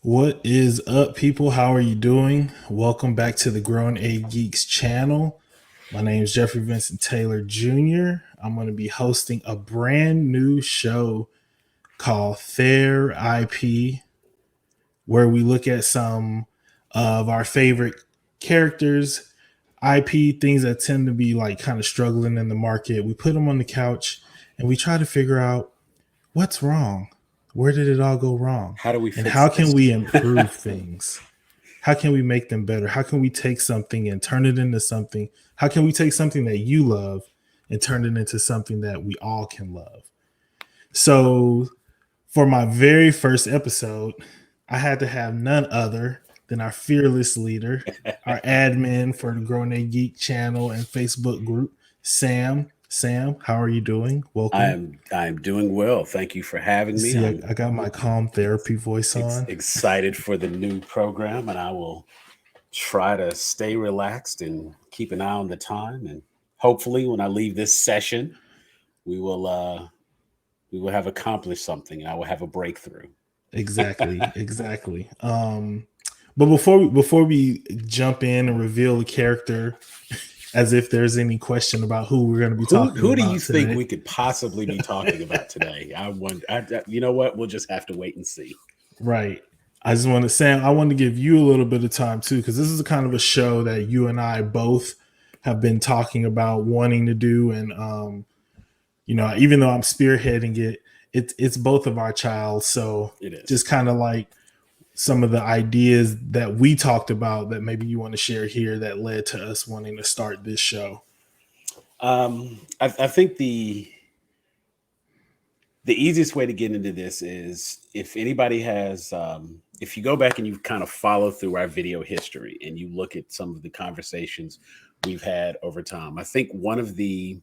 What is up, people? How are you doing? Welcome back to the Grown A Geeks channel. My name is Jeffrey Vincent Taylor Jr. I'm going to be hosting a brand new show called Ther-I.P, where we look at some of our favorite characters, IP, things that tend to be like kind of struggling in the market. We put them on the couch and we try to figure out what's wrong. Where did it all go wrong? How do we And fix how can this? we improve things? How can we make them better? How can we take something and turn it into something? How can we take something that you love and turn it into something that we all can love? So, for my very first episode, I had to have none other than our fearless leader, our admin for the Grown A Geek channel and Facebook group, Sam. Sam, how are you doing? Welcome. I'm doing well. Thank you for having me. See, I got my calm therapy voice on. Excited for the new program, and I will try to stay relaxed and keep an eye on the time. And hopefully, when I leave this session, we will uh, we will have accomplished something, and I will have a breakthrough. Exactly. But before we jump in and reveal the character, as if there's any question about who we're going to be talking Who do you about think today, we could possibly be talking about today? I wonder. You know what? We'll just have to wait and see. right? I just want to, Sam, I want to give you a little bit of time too, because this is a kind of a show that you and I both have been talking about wanting to do, and even though I'm spearheading it, it's both of our child, so It is. just kind of like some of the ideas that we talked about that maybe you want to share here that led to us wanting to start this show. I think the easiest way to get into this is if anybody has if you go back and you kind of follow through our video history and you look at some of the conversations we've had over time. I think one of the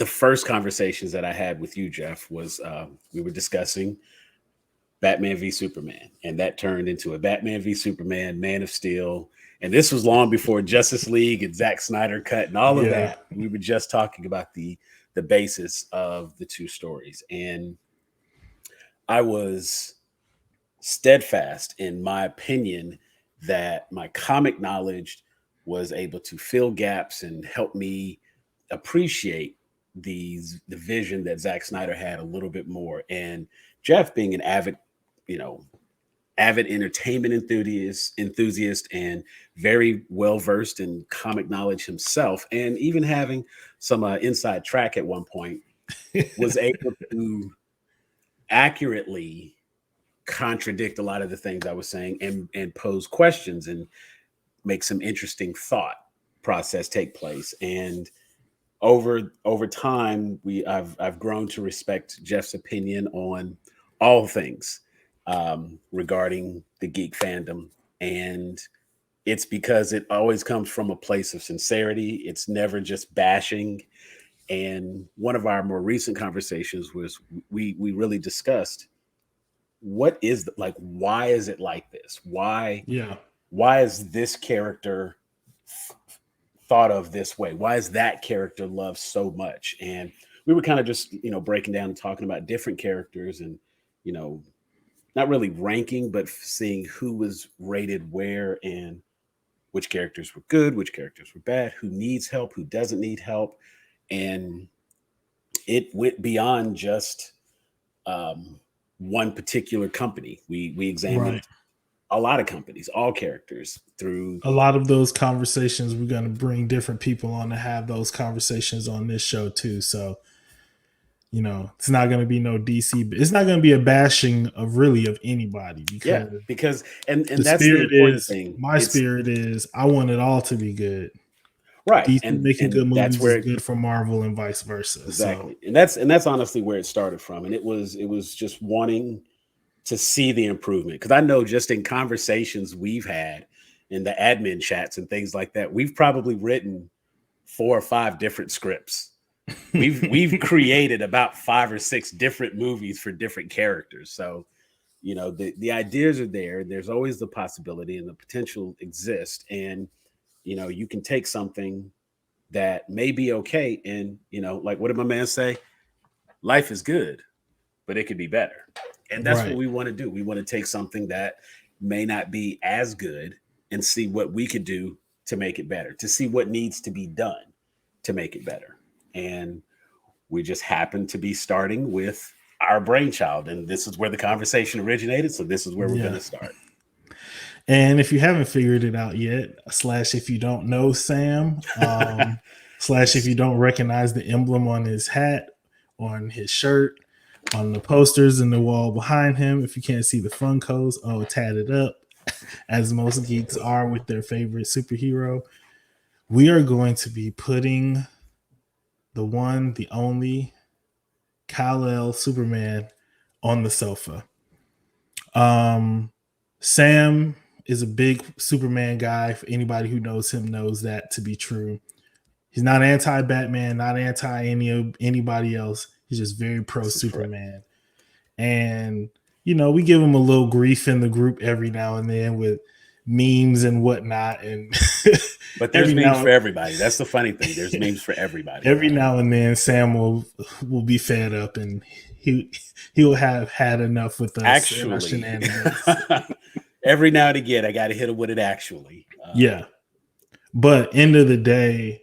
first conversations that I had with you, Jeff, was we were discussing Batman v Superman, and that turned into a Batman v Superman, Man of Steel. And this was long before Justice League and Zack Snyder cut and all of Yeah. that. We were just talking about the basis of the two stories. And I was steadfast in my opinion that my comic knowledge was able to fill gaps and help me appreciate the vision that Zack Snyder had a little bit more. And Jeff being an avid, you know, avid entertainment enthusiast and very well versed in comic knowledge himself, and even having some inside track at one point, was able to accurately contradict a lot of the things I was saying and pose questions and make some interesting thought process take place. And over time, I've grown to respect Jeff's opinion on all things regarding the geek fandom, and it's because it always comes from a place of sincerity. It's never just bashing. And one of our more recent conversations was we really discussed what is like why is it like this? Yeah. Why is this character thought of this way? Why is that character loved so much? And we were kind of just, breaking down and talking about different characters and, you know, not really ranking, but seeing who was rated where and which characters were good, which characters were bad, who needs help, who doesn't need help. And it went beyond just one particular company. We Right. examined a lot of companies, all characters through. A lot of those conversations, we're going to bring different people on to have those conversations on this show too. So, it's not going to be no DC, it's not going to be a bashing of anybody, Yeah, because because and the that's the spirit important is, thing. my It's spirit is, I want it all to be good. right, DC making and good that's movies where is good for Marvel and vice versa. So, exactly, and that's honestly where it started from, and it was just wanting to see the improvement, because I know just in conversations we've had in the admin chats and things like that, we've probably written 4 or 5 different scripts. We've created about 5 or 6 different movies for different characters. So the ideas are there. There's always the possibility and the potential exists, and you can take something that may be okay, and like what did my man say? Life is good, but it could be better. And that's what Right. we want to do. We want to take something that may not be as good and see what we could do to make it better, to see what needs to be done to make it better. And we just happen to be starting with our brainchild. And this is where the conversation originated. So this is where we're going Yeah. to start. And if you haven't figured it out yet, slash if you don't know Sam, slash if you don't recognize the emblem on his hat, on his shirt, on the posters in the wall behind him, if you can't see the Funkos, tatted up, as most geeks are with their favorite superhero, we are going to be putting the one, the only Kal-El Superman on the sofa. Sam is a big Superman guy. For anybody who knows him knows that to be true. He's not anti-Batman, not anti anybody else. He's just very pro This is correct. Superman. And we give him a little grief in the group every now and then with memes and whatnot. And But there's memes for everybody. That's the funny thing. There's memes for everybody. Every now and then, Sam will be fed up, and he'll have had enough with us. Actually, every now and again, I got to hit him with it. Actually, yeah. But end of the day,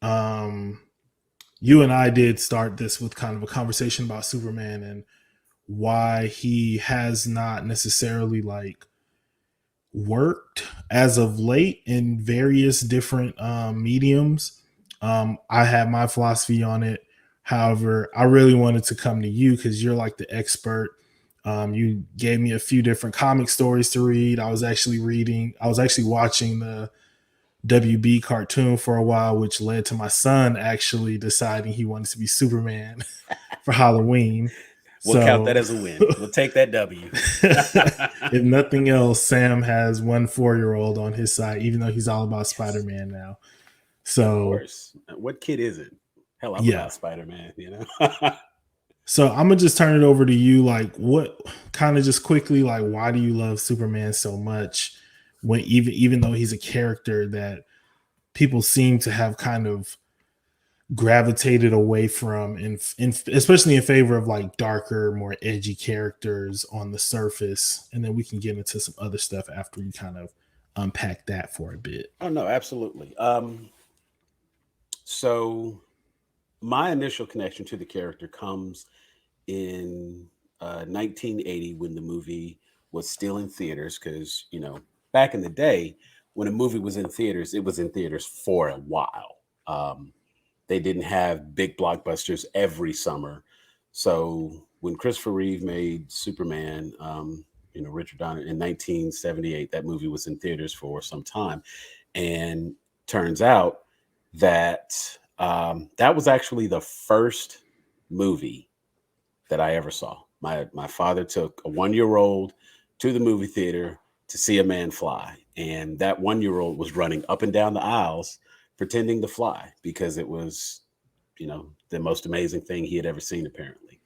you and I did start this with kind of a conversation about Superman and why he has not necessarily like worked as of late in various different mediums. I have my philosophy on it. However, I really wanted to come to you because you're like the expert. You gave me a few different comic stories to read. I was actually watching the WB cartoon for a while, which led to my son actually deciding he wanted to be Superman for Halloween. We'll count that as a win. We'll take that W. If nothing else, Sam has one 4-year-old on his side, even though he's all about Spider-Man now. So, of course, what kid isn't? Hell, I'm about Spider-Man, So I'm gonna just turn it over to you. Like, what kind of just quickly, like, why do you love Superman so much? When even though he's a character that people seem to have kind of gravitated away from, especially in favor of like darker, more edgy characters on the surface, and then we can get into some other stuff after we kind of unpack that for a bit. Oh no, absolutely. So my initial connection to the character comes in 1980 when the movie was still in theaters, because back in the day when a movie was in theaters, it was in theaters for a while. They didn't have big blockbusters every summer. So when Christopher Reeve made Superman, Richard Donner in 1978, that movie was in theaters for some time. And turns out that that was actually the first movie that I ever saw. My father took a 1-year-old to the movie theater to see a man fly. And that 1-year-old was running up and down the aisles pretending to fly because it was, the most amazing thing he had ever seen, apparently.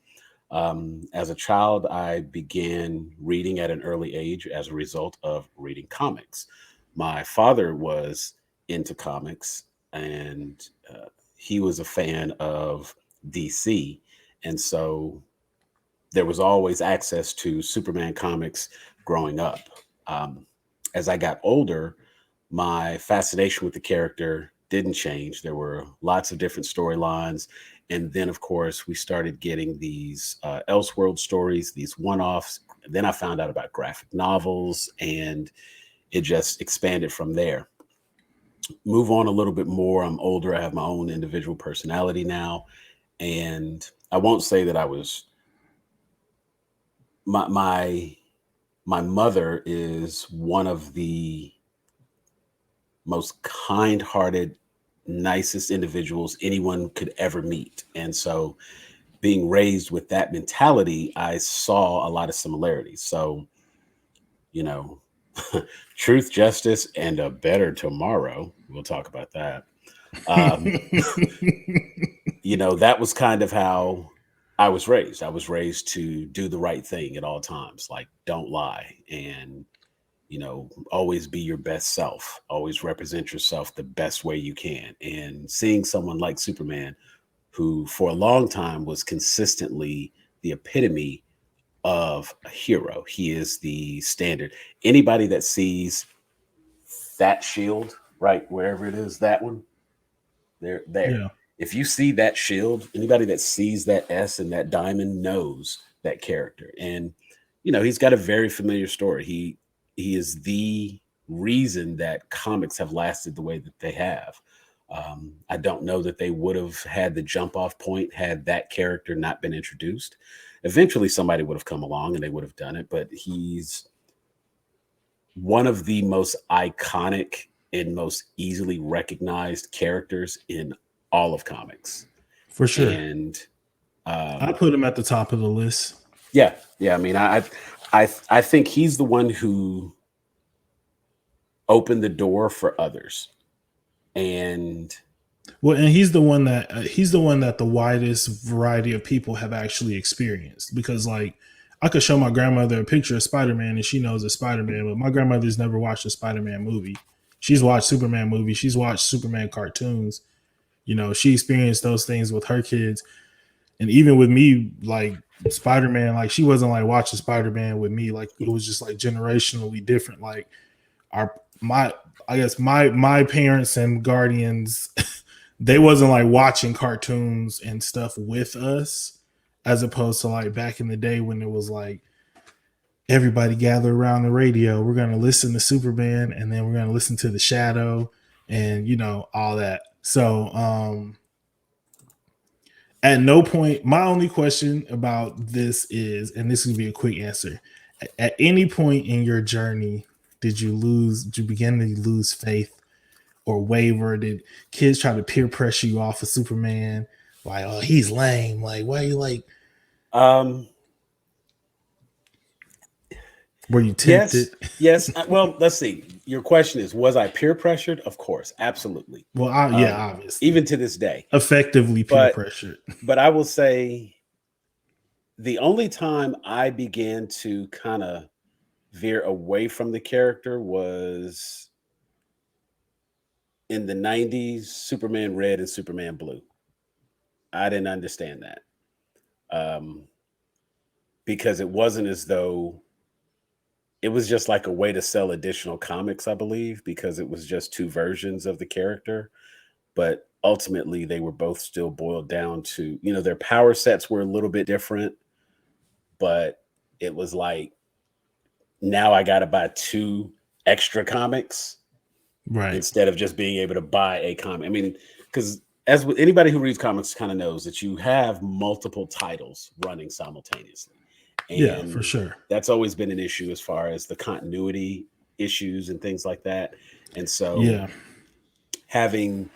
As a child, I began reading at an early age as a result of reading comics. My father was into comics, and he was a fan of DC. And so there was always access to Superman comics growing up. As I got older, my fascination with the character didn't change. There were lots of different storylines. And then, of course, we started getting these Elseworld stories, these one-offs. Then I found out about graphic novels, and it just expanded from there. Move on a little bit more. I'm older. I have my own individual personality now. And I won't say that I was my mother is one of the most kind-hearted, nicest individuals anyone could ever meet. And so being raised with that mentality, I saw a lot of similarities. So, truth, justice, and a better tomorrow. We'll talk about that. That was kind of how I was raised. I was raised to do the right thing at all times, like don't lie, and always be your best self, always represent yourself the best way you can. And seeing someone like Superman, who for a long time was consistently the epitome of a hero. He is the standard. Anybody that sees that shield, right, wherever it is, that one, there. Yeah, If you see that shield, anybody that sees that S and that diamond knows that character. And he's got a very familiar story. He is the reason that comics have lasted the way that they have. I don't know that they would have had the jump off point had that character not been introduced. Eventually, somebody would have come along and they would have done it, but he's one of the most iconic and most easily recognized characters in all of comics. for sure. And I put him at the top of the list. yeah. I mean, I think he's the one who opened the door for others. And Well, and he's the one that the widest variety of people have actually experienced. Because like I could show my grandmother a picture of Spider-Man and she knows it's Spider-Man, but my grandmother's never watched a Spider-Man movie. She's watched Superman movies, she's watched Superman cartoons. She experienced those things with her kids. And even with me, like Spider-Man, like she wasn't like watching Spider-Man with me. Like it was just like generationally different. Like my parents and guardians, they wasn't like watching cartoons and stuff with us, as opposed to like back in the day when it was like everybody gather around the radio. We're gonna listen to Superman, and then we're gonna listen to the Shadow, and all that. So at no point, my only question about this is, and this will be a quick answer. At any point in your journey, did you begin to lose faith or waver? Did kids try to peer pressure you off of Superman? Like, oh, he's lame. Like, why are you like? Were you tempted? Yes. Well, let's see. Your question is, was I peer pressured? Of course, absolutely. Well, obviously. Even to this day. Effectively peer pressured. But I will say the only time I began to kind of veer away from the character was in the 90s, Superman Red and Superman Blue. I didn't understand that. Because it wasn't as though it was just like a way to sell additional comics, I believe, because it was just two versions of the character. But ultimately, they were both still boiled down to, their power sets were a little bit different, but it was like, now I got to buy two extra comics, right? Instead of just being able to buy a comic. I mean, because as with anybody who reads comics kind of knows that you have multiple titles running simultaneously. And yeah, for sure. That's always been an issue as far as the continuity issues and things like that. And so having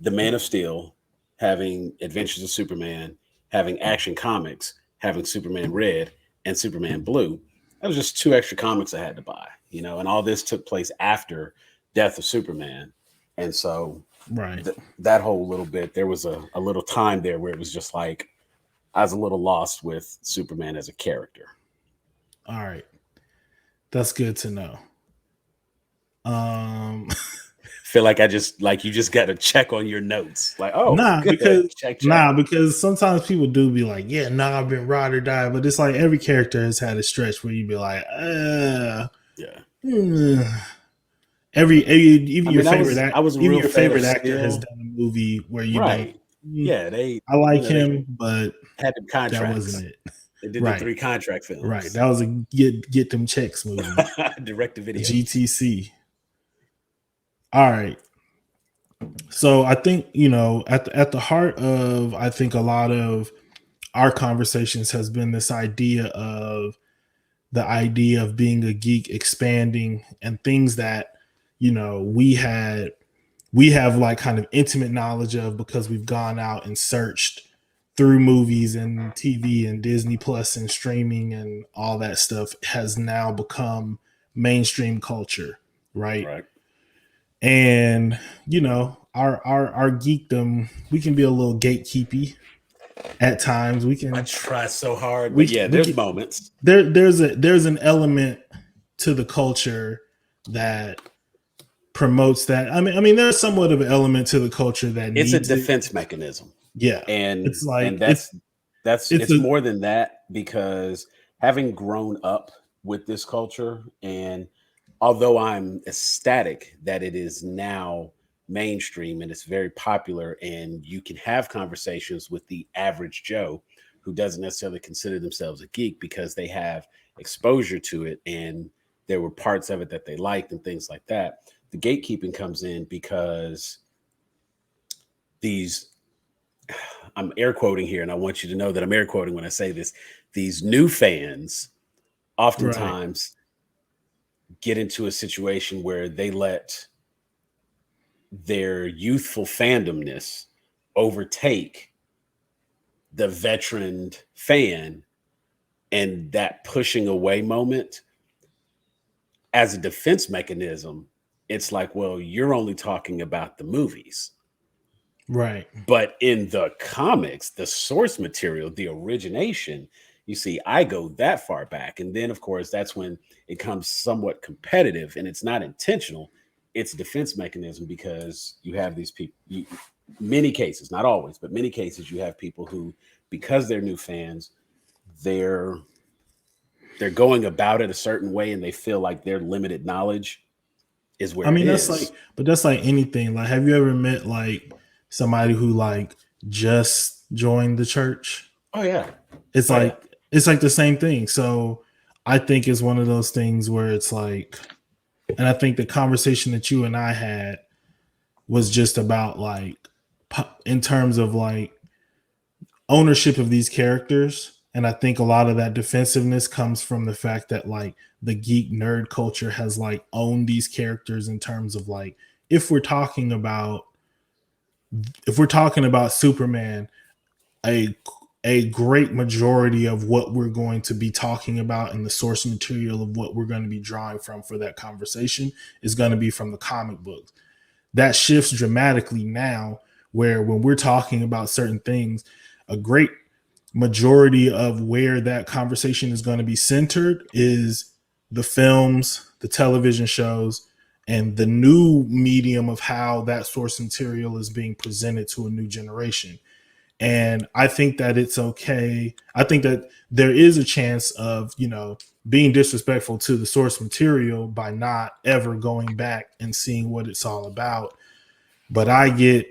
the Man of Steel, having Adventures of Superman, having Action Comics, having Superman Red and Superman Blue, that was just two extra comics I had to buy, and all this took place after Death of Superman. And so that whole little bit, there was a little time there where it was just like, I was a little lost with Superman as a character. All right. That's good to know. Feel like you just got to check on your notes. Like, oh, because sometimes people do be like, yeah, I've been ride or die. But it's like every character has had a stretch where you'd be like, your favorite actor has done a movie where you I like him, but had them contracts. That wasn't it. They did the 3 contract films. Right. That was a get them checks movie. Direct to video. GTC. All right. So I think, at the heart of, I think a lot of our conversations has been this idea of being a geek expanding and things that, we have like kind of intimate knowledge of because we've gone out and searched through movies and TV and Disney Plus and streaming and all that stuff has now become mainstream culture. Right. And, our geekdom, we can be a little gatekeepy at times. I try so hard, but there's moments. There's an element to the culture that promotes that. I mean, there's somewhat of an element to the culture that it's a defense mechanism. Yeah. And it's like, and it's more than that, because having grown up with this culture, and although I'm ecstatic that it is now mainstream and it's very popular, and you can have conversations with the average Joe who doesn't necessarily consider themselves a geek because they have exposure to it and there were parts of it that they liked and things like that. The gatekeeping comes in because these, I'm air quoting here, and I want you to know that I'm air quoting when I say this, these new fans Right. oftentimes get into a situation where they let their youthful fandomness overtake the veteran fan, and that pushing away moment as a defense mechanism. It's like, well, you're only talking about the movies. Right. But in the comics, the source material, the origination, you see, I go that far back. And then, of course, that's when it comes somewhat competitive, and it's not intentional. It's a defense mechanism because you have these people, many cases, not always, but many cases, you have people who, because they're new fans, they're they're going about it a certain way, and they feel like their limited knowledge is I where it mean, that's like, is. but that's like anything. Like, have you ever met like somebody who like just joined the church? Oh yeah. It's Oh yeah. like the same thing. So I think it's one of those things where it's like, and I think the conversation that you and I had was just about like, in terms of like ownership of these characters. And I think a lot of that defensiveness comes from the fact that like the geek nerd culture has like owned these characters in terms of like, if we're talking about Superman, a great majority of what we're going to be talking about in the source material of what we're going to be drawing from for that conversation is going to be from the comic books. That shifts dramatically now, where when we're talking about certain things, a great majority of where that conversation is going to be centered is the films, the television shows, and the new medium of how that source material is being presented to a new generation. And I think that it's okay. I think that there is a chance of, being disrespectful to the source material by not ever going back and seeing what it's all about. But I get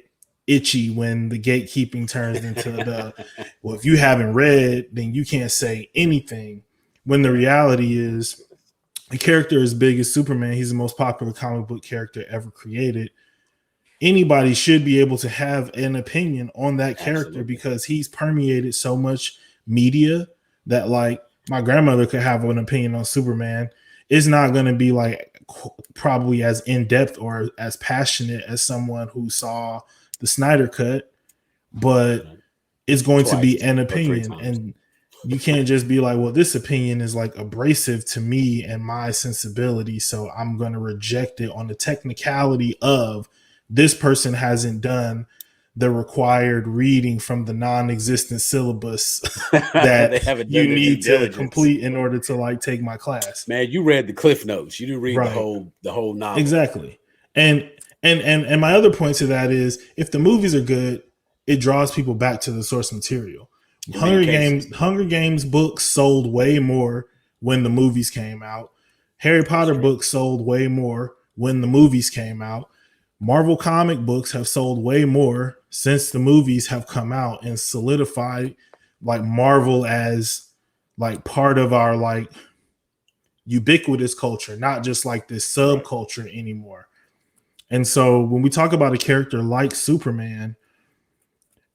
itchy when the gatekeeping turns into the, well, if you haven't read, then you can't say anything. When the Yeah. reality is, a character as big as Superman, he's the most popular comic book character ever created. Anybody should be able to have an opinion on that character Absolutely. because he's permeated so much media that like my grandmother could have an opinion on Superman. It's not going to be like probably as in depth or as passionate as someone who saw the Snyder cut, but Right. it's going to be Twice an or three opinion. times. And you can't just be like, well, this opinion is like abrasive to me and my sensibility, so I'm going to reject it on the technicality of this person hasn't done the required reading from the non-existent syllabus They that haven't you done their due need to diligence. complete in order to like take my class. Man, you read the cliff notes. You didn't read the Right. whole novel. Exactly. And and my other point to that is, if the movies are good, it draws people back to the source material. In many cases. Hunger Games books sold way more when the movies came out. Harry That's Potter true. books sold way more when the movies came out. Marvel comic books have sold way more since the movies have come out and solidified like Marvel as like part of our like ubiquitous culture, not just like this Right. subculture anymore. And so when we talk about a character like Superman,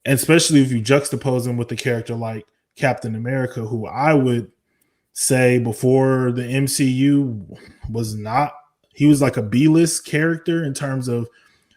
and especially if you juxtapose him with a character like Captain America, who I would say before the MCU was not, he was like a B-list character in terms of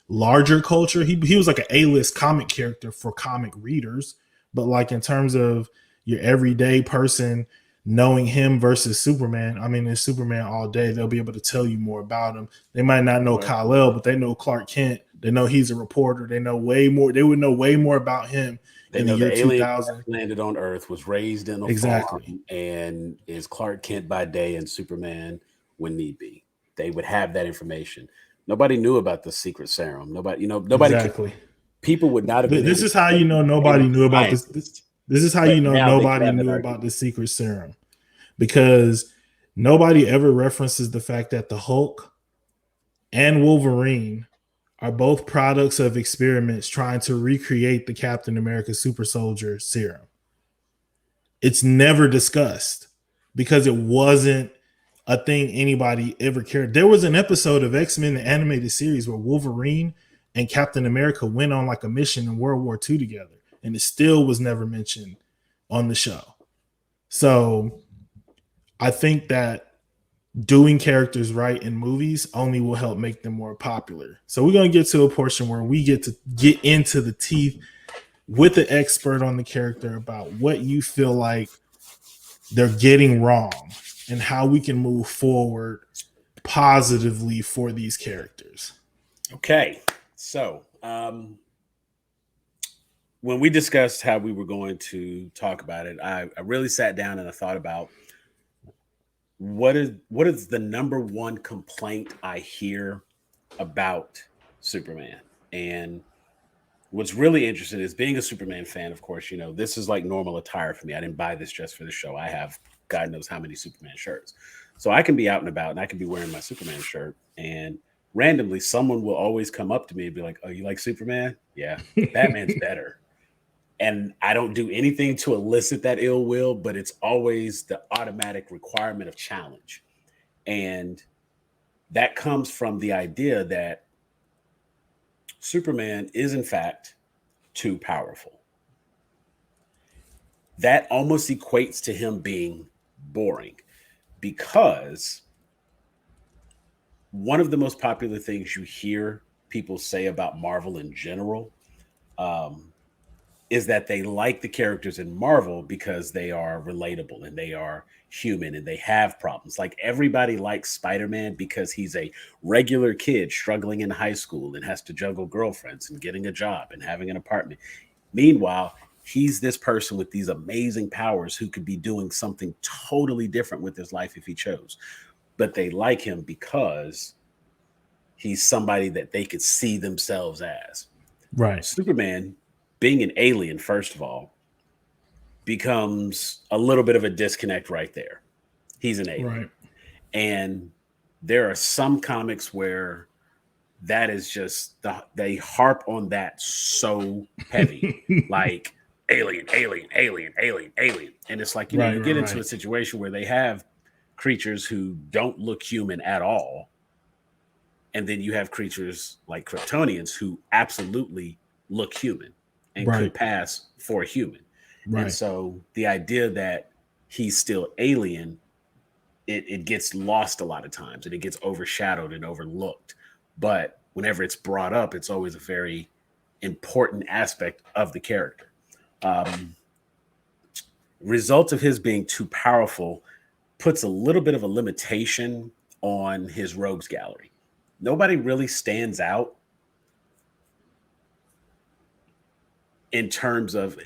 larger culture. He was like an A-list comic character for comic readers, but like in terms of your everyday person knowing him versus Superman, I mean, it's Superman all day. They'll be able to tell you more about him. They might not know Oh, Kal-El, absolutely. but they know Clark Kent. They know he's a reporter. They know way more. They would know way more about him They in the know year the alien 2000. landed on Earth, was raised in a Exactly. farm, and is Clark Kent by day and Superman when need be. They would have that information. Nobody knew about the secret serum. Nobody, nobody could. Exactly. People would not have been This able is to how say you know they were nobody knew about this. scientists, This is how but you know now they could nobody have that knew about argument. the secret serum, because nobody ever references the fact that the Hulk and Wolverine are both products of experiments trying to recreate the Captain America Super Soldier serum. It's never discussed because it wasn't a thing anybody ever cared. There was an episode of X-Men the animated series where Wolverine and Captain America went on like a mission in World War II together, and it still was never mentioned on the show. So I think that doing characters right in movies only will help make them more popular. So we're going to get to a portion where we get to get into the teeth with the expert on the character about what you feel like they're getting wrong and how we can move forward positively for these characters. Okay. So, when we discussed how we were going to talk about it, I really sat down and I thought about what is the number one complaint I hear about Superman. And what's really interesting is, being a Superman fan, of course, you know, this is like normal attire for me. I didn't buy this just for the show. I have God knows how many Superman shirts. So I can be out and about and I can be wearing my Superman shirt, and randomly someone will always come up to me and be like, "Oh, you like Superman?" "Yeah." "Batman's better." And I don't do anything to elicit that ill will, but it's always the automatic requirement of challenge. And that comes from the idea that Superman is, in fact, too powerful. That almost equates to him being boring, because one of the most popular things you hear people say about Marvel in general, um, is that they like the characters in Marvel because they are relatable and they are human and they have problems. Like, everybody likes Spider-Man because he's a regular kid struggling in high school and has to juggle girlfriends and getting a job and having an apartment. Meanwhile, he's this person with these amazing powers who could be doing something totally different with his life if he chose. But they like him because he's somebody that they could see themselves as. Right. Superman, being an alien, first of all, becomes a little bit of a disconnect right there. He's an alien. Right. And there are some comics where that is just they harp on that so heavy, like alien, alien, alien, alien, alien. And it's like, you know, Right, you get right, into a right. situation where they have creatures who don't look human at all. And then you have creatures like Kryptonians who absolutely look human and could Right. pass for a human. And Right. so the idea that he's still alien, it gets lost a lot of times and it gets overshadowed and overlooked. But whenever it's brought up, it's always a very important aspect of the character. Um, Result of his being too powerful puts a little bit of a limitation on his rogues gallery. Nobody really stands out in terms of,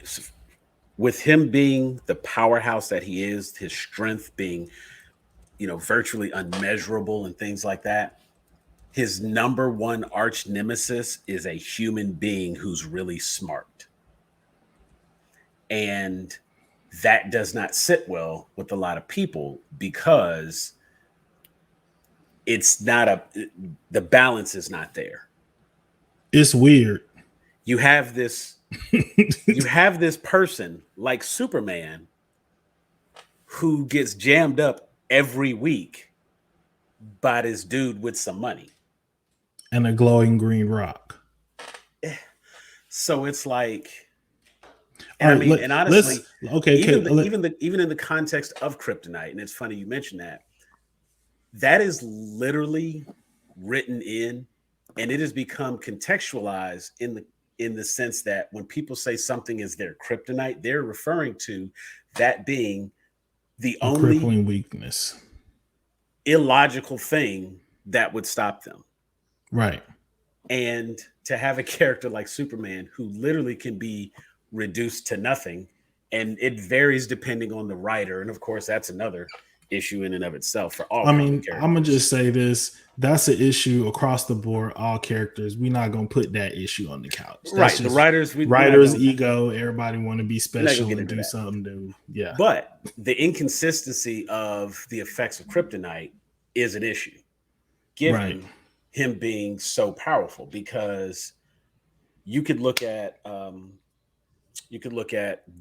with him being the powerhouse that he is, his strength being, you know, virtually unmeasurable and things like that. His number one arch nemesis is a human being who's really smart. And that does not sit well with a lot of people because it's not the balance is not there. It's weird. You have this you have this person like Superman who gets jammed up every week by this dude with some money. And a glowing green rock. So it's like, All and I right, mean, and let's honestly, okay, okay. even in the context of Kryptonite, and it's funny you mentioned that, that is literally written in, and it has become contextualized in the sense that when people say something is their kryptonite, they're referring to that being the A only crippling weakness. illogical thing that would stop them. Right. And to have a character like Superman who literally can be reduced to nothing, and it varies depending on the writer, and of course that's another issue in and of itself for all I comic mean, I'm gonna characters. just say this. That's an issue across the board, all characters. We're not gonna put that issue on the couch. That's Right. The just writers, writers' ego. Everybody want to be we're not gonna special get and into do that. something new. Yeah. But the inconsistency of the effects of kryptonite is an issue, Right. given him being so powerful. Because you could look at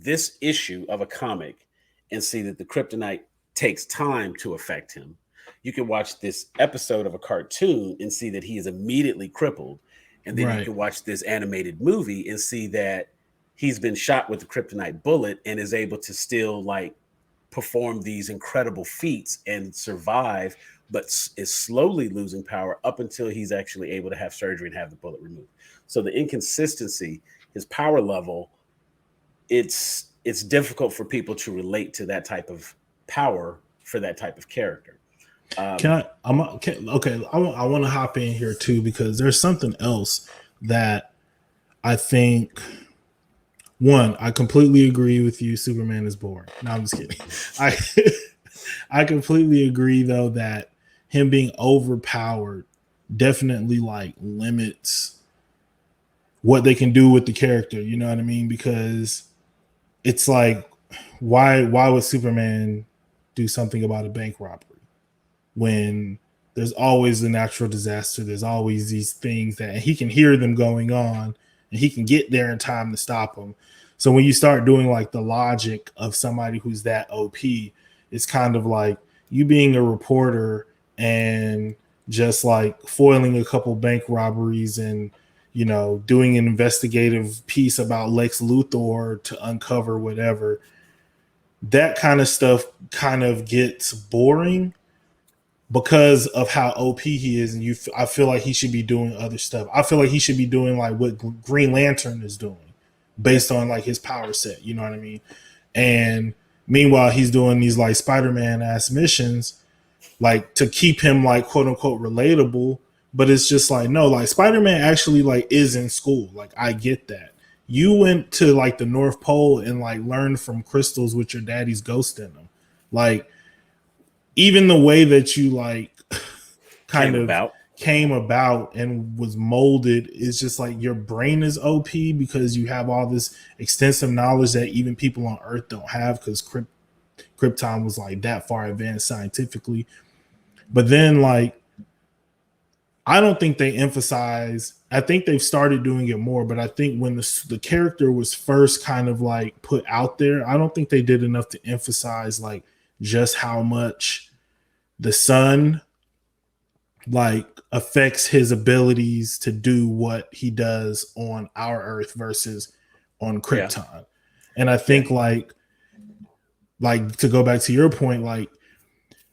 this issue of a comic and see that the kryptonite takes time to affect him. You can watch this episode of a cartoon and see that he is immediately crippled. And then you Right. can watch this animated movie and see that he's been shot with a kryptonite bullet and is able to still like perform these incredible feats and survive, but is slowly losing power up until he's actually able to have surgery and have the bullet removed. So the inconsistency, his power level, it's difficult for people to relate to that type of power for that type of character. Can I? Okay. I want to hop in here too because there's something else that I think. One, I completely agree with you. Superman is boring. No, I'm just kidding. I I completely agree though that him being overpowered definitely like limits what they can do with the character. You know what I mean? Because it's like, why would Superman do something about a bank robbery when there's always a natural disaster? There's always these things that and he can hear them going on and he can get there in time to stop them. So when you start doing like the logic of somebody who's that OP, it's kind of like you being a reporter and just like foiling a couple bank robberies and doing an investigative piece about Lex Luthor to uncover whatever. That kind of stuff kind of gets boring because of how OP he is, and I feel like he should be doing other stuff. I feel like he should be doing like what Green Lantern is doing, Yeah. based on like his power set. You know what I mean? And meanwhile, he's doing these like Spider-Man ass missions, like to keep him like quote unquote relatable. But it's just like no, like Spider-Man actually like is in school. Like I get that. You went to like the North Pole and like learned from crystals with your daddy's ghost in them. Like even the way that you like kind Came of about. came about and was molded is just like your brain is OP because you have all this extensive knowledge that even people on Earth don't have because Krypton was like that far advanced scientifically. But then like I don't think they emphasize. I think they've started doing it more, but I think when the character was first kind of like put out there, I don't think they did enough to emphasize like just how much the sun like affects his abilities to do what he does on our Earth versus on Yeah. Krypton. And I Yeah. think like to go back to your point, like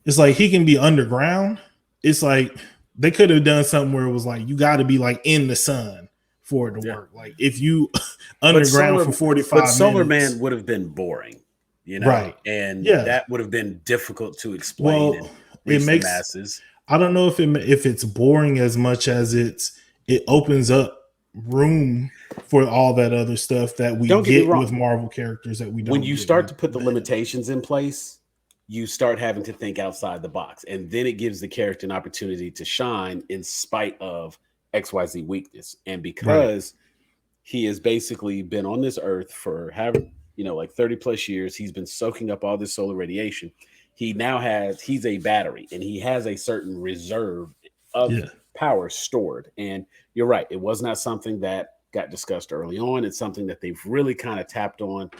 it's like he can be underground. It's like they could have done something where it was like you got to be like in the sun for it to Yeah. work. Like if you But underground for Solar 45 Man minutes, would have been boring, right? and Yeah. that would have been difficult to explain Well, and it reach the makes. masses. I don't know if it's boring as much as it opens up room for all that other stuff that we Don't get me get with wrong. Marvel characters that we When don't you get start with to put the Venom. limitations in place, you start having to think outside the box. And then it gives the character an opportunity to shine in spite of XYZ weakness. And Right. because he has basically been on this earth for having, like 30 plus years, he's been soaking up all this solar radiation. He's a battery and he has a certain reserve of Yeah. power stored. And you're right, it was not something that got discussed early on. It's something that they've really kind of tapped on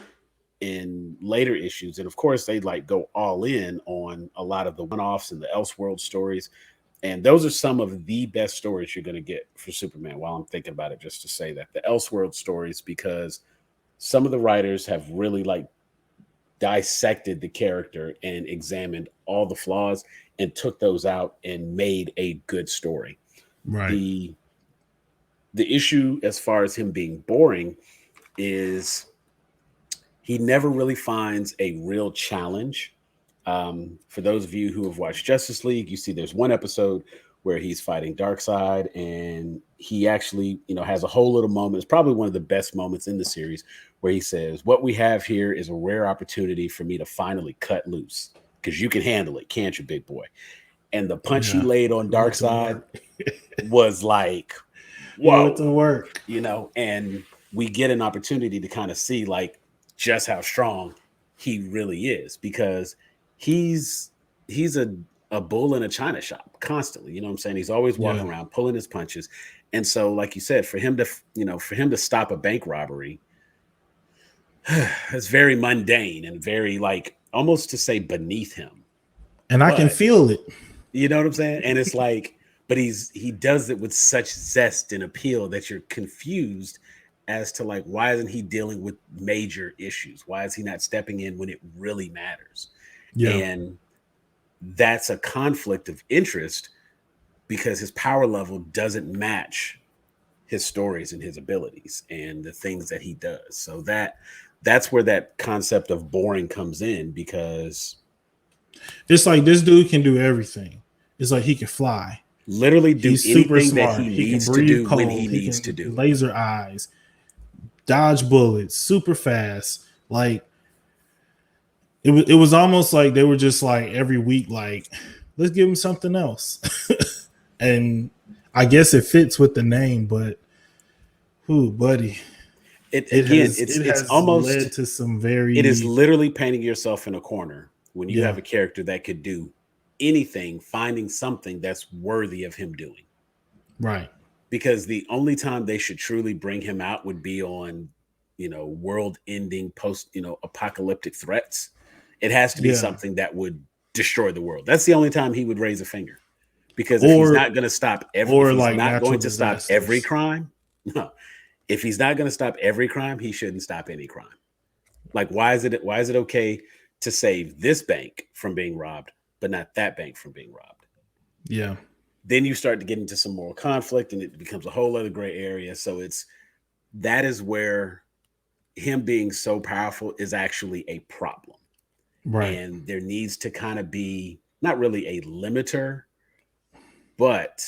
in later issues. And of course, they like go all in on a lot of the one offs and the Elseworld stories. And those are some of the best stories you're going to get for Superman while I'm thinking about it, just to say that the Elseworld stories, because some of the writers have really like dissected the character and examined all the flaws and took those out and made a good story. Right. The issue as far as him being boring is he never really finds a real challenge. For those of you who have watched Justice League, you see there's one episode where he's fighting Darkseid, and he actually, has a whole little moment. It's probably one of the best moments in the series where he says, "What we have here is a rare opportunity for me to finally cut loose." because you can handle it, can't you, big boy? And the punch he Yeah. laid on He went to Darkseid work. was like, He went to whoa, work. and we get an opportunity to kind of see like just how strong he really is, because he's he's a bull in a china shop constantly. You know what I'm saying? He's always Yeah. walking around pulling his punches. And so, like you said, for him to stop a bank robbery, it's very mundane and very like almost to say beneath him. And I can But feel it. you know what I'm saying? And it's like, but he does it with such zest and appeal that you're confused as to like, why isn't he dealing with major issues? Why is he not stepping in when it really matters? Yeah. And that's a conflict of interest because his power level doesn't match his stories and his abilities and the things that he does. So that's where that concept of boring comes in, because It's like this dude can do everything. It's like he can fly. literally do He's super anything that smart. he He can needs to breathe do when he cold. He needs to can do it. laser eyes, dodge bullets, super fast. Like it was almost like they were just like every week, like, let's give him something else. And I guess it fits with the name, but who, buddy? It It again, has it it's has almost led to some it is very literally painting yourself in a corner when you yeah, have a character that could do anything, finding something that's worthy of him doing. right. Because the only time they should truly bring him out would be on, world ending post, apocalyptic threats. It has to be Yeah. something that would destroy the world. That's the only time he would raise a finger. Because Or if he's like not natural going to stop every disasters. crime, no. If he's not going to stop every crime, he shouldn't stop any crime. Like, why is it okay to save this bank from being robbed, but not that bank from being robbed? Yeah. Then you start to get into some moral conflict and it becomes a whole other gray area. So that is where him being so powerful is actually a problem. Right. And there needs to kind of be not really a limiter, but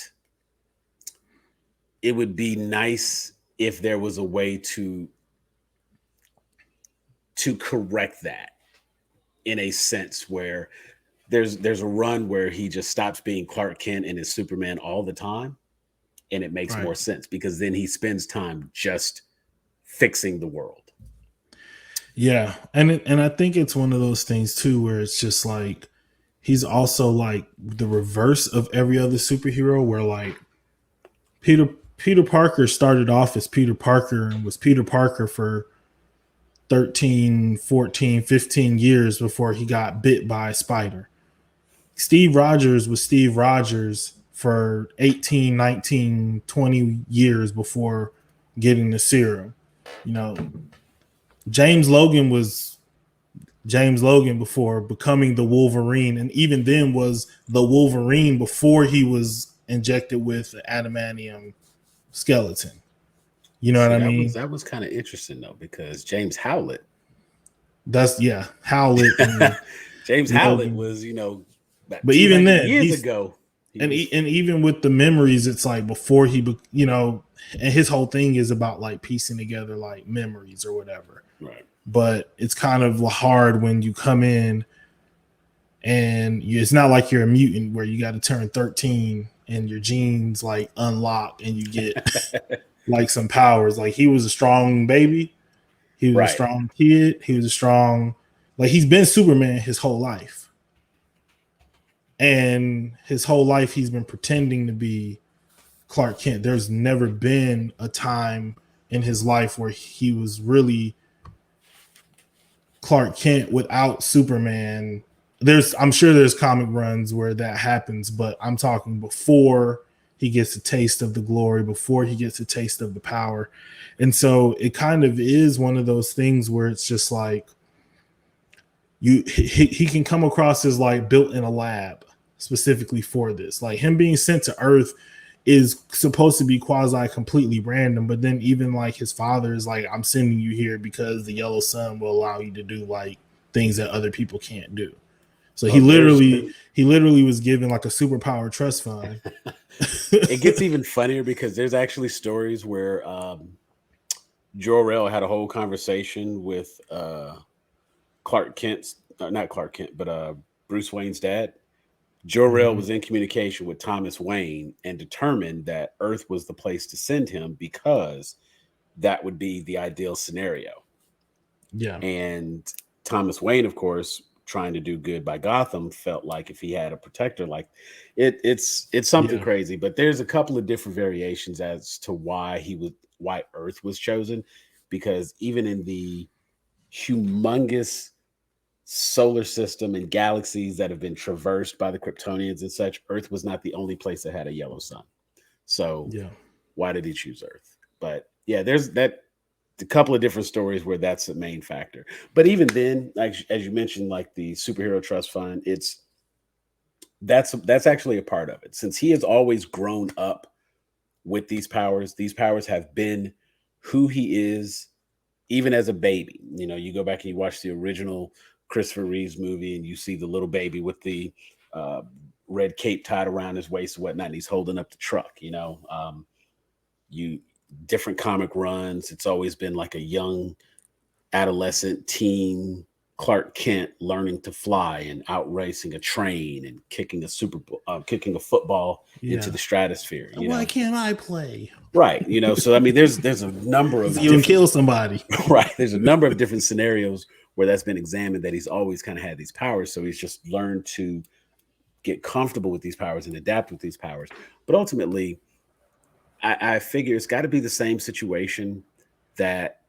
it would be nice if there was a way to correct that in a sense where there's a run where he just stops being Clark Kent and is Superman all the time, and it makes Right. more sense because then he spends time just fixing the world. Yeah. And I think it's one of those things too where it's just like he's also like the reverse of every other superhero where like Peter Peter Parker started off as Peter Parker and was Peter Parker for 13, 14, 15 years before he got bit by a spider. Steve Rogers was Steve Rogers for 18, 19, 20 years before getting the serum. You know, James Logan was James Logan before becoming the Wolverine, and even then was the Wolverine before he was injected with the adamantium skeleton. You know what See, I that was mean? that was kind of interesting though, because James Howlett, That's yeah, Howlett and James Howlett Logan. was, about But even 200 then, years he's ago, he and was and even with the memories, it's like before and his whole thing is about like piecing together like memories or whatever. right. But it's kind of hard when you come in and it's not like you're a mutant where you got to turn 13 and your genes like unlock and you get like some powers. Like he was a strong baby, he was a Right. strong kid, he was a strong like he's been Superman his whole life. And his whole life he's been pretending to be Clark Kent. There's never been a time in his life where he was really Clark Kent without Superman. I'm sure there's comic runs where that happens, but I'm talking before he gets a taste of the glory, before he gets a taste of the power. And so it kind of is one of those things where it's just like he can come across as like built in a lab specifically for this. Like him being sent to Earth is supposed to be quasi completely random, but then even like his father is like, I'm sending you here because the yellow sun will allow you to do like things that other people can't do. So Oh, there's he literally was given like a superpower trust fund. it gets even funnier because there's actually stories where Jor-El had a whole conversation with Clark Kent's not Clark Kent, but Bruce Wayne's dad, Jor-El Hmm. was in communication with Thomas Wayne and determined that Earth was the place to send him because that would be the ideal scenario. Yeah. And Thomas Wayne, of course, trying to do good by Gotham, felt like if he had a protector, like it's something Yeah. crazy. But there's a couple of different variations as to why Earth was chosen, because even in the humongous solar system and galaxies that have been traversed by the Kryptonians and such, Earth was not the only place that had a yellow sun. So Yeah. why did he choose Earth? But yeah, there's that a couple of different stories where that's the main factor. But even then, like as you mentioned, like the superhero trust fund, it's that's actually a part of it. Since he has always grown up with these powers have been who he is, even as a baby. You know, you go back and you watch the original Christopher Reeves movie, and you see the little baby with the uh, red cape tied around his waist and whatnot, and he's holding up the truck. You different comic runs. It's always been like a young adolescent teen Clark Kent learning to fly and outracing a train and kicking a football into Yeah. the stratosphere. Why can't I play? Right? So I mean, there's a number He's of even different kill somebody. right. There's a number of different scenarios where that's been examined that he's always kind of had these powers. So he's just learned to get comfortable with these powers and adapt with these powers. But ultimately, I figure it's got to be the same situation that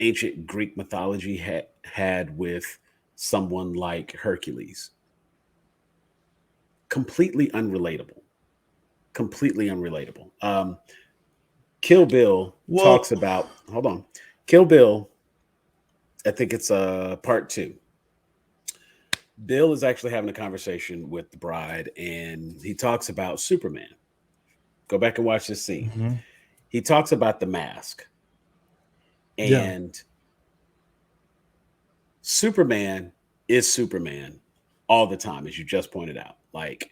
ancient Greek mythology had with someone like Hercules. Completely unrelatable. Completely unrelatable. Kill Bill Well, talks about. Hold on. Kill Bill. I think it's part two. Bill is actually having a conversation with the bride, and he talks about Superman. Go back and watch this scene. mhm. He talks about the mask, Yeah. and Superman is Superman all the time, as you just pointed out. Like,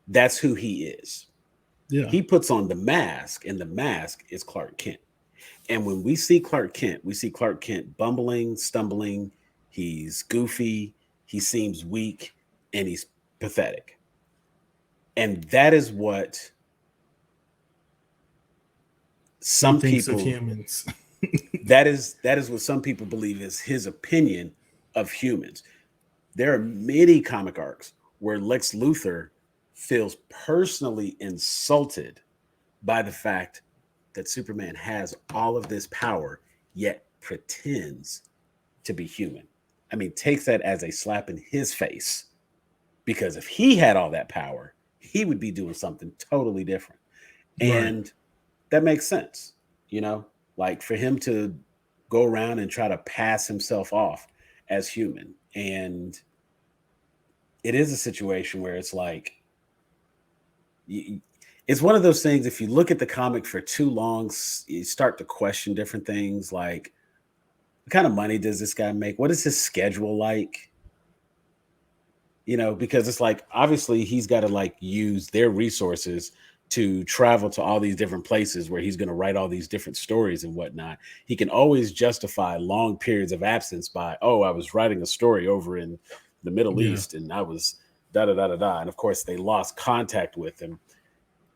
that's who he is. Yeah. He puts on the mask, and the mask is Clark Kent. And when we see Clark Kent, we see Clark Kent bumbling, stumbling. He's goofy. He seems weak, and he's pathetic. And that is what He some thinks of people humans. that is what some people believe is his opinion of humans. There are many comic arcs where Lex Luthor feels personally insulted by the fact that Superman has all of this power, yet pretends to be human. I mean, takes that as a slap in his face, because if he had all that power, he would be doing something totally different. Right. And that makes sense, you know, like for him to go around and try to pass himself off as human. And it is a situation where it's like, it's one of those things. If you look at the comic for too long, you start to question different things like, what kind of money does this guy make? What is his schedule like? Because it's like obviously he's got to like use their resources to travel to all these different places where he's going to write all these different stories and whatnot. He can always justify long periods of absence by, oh, I was writing a story over in the Middle Yeah. East and I was da da da da da. And of course, they lost contact with him.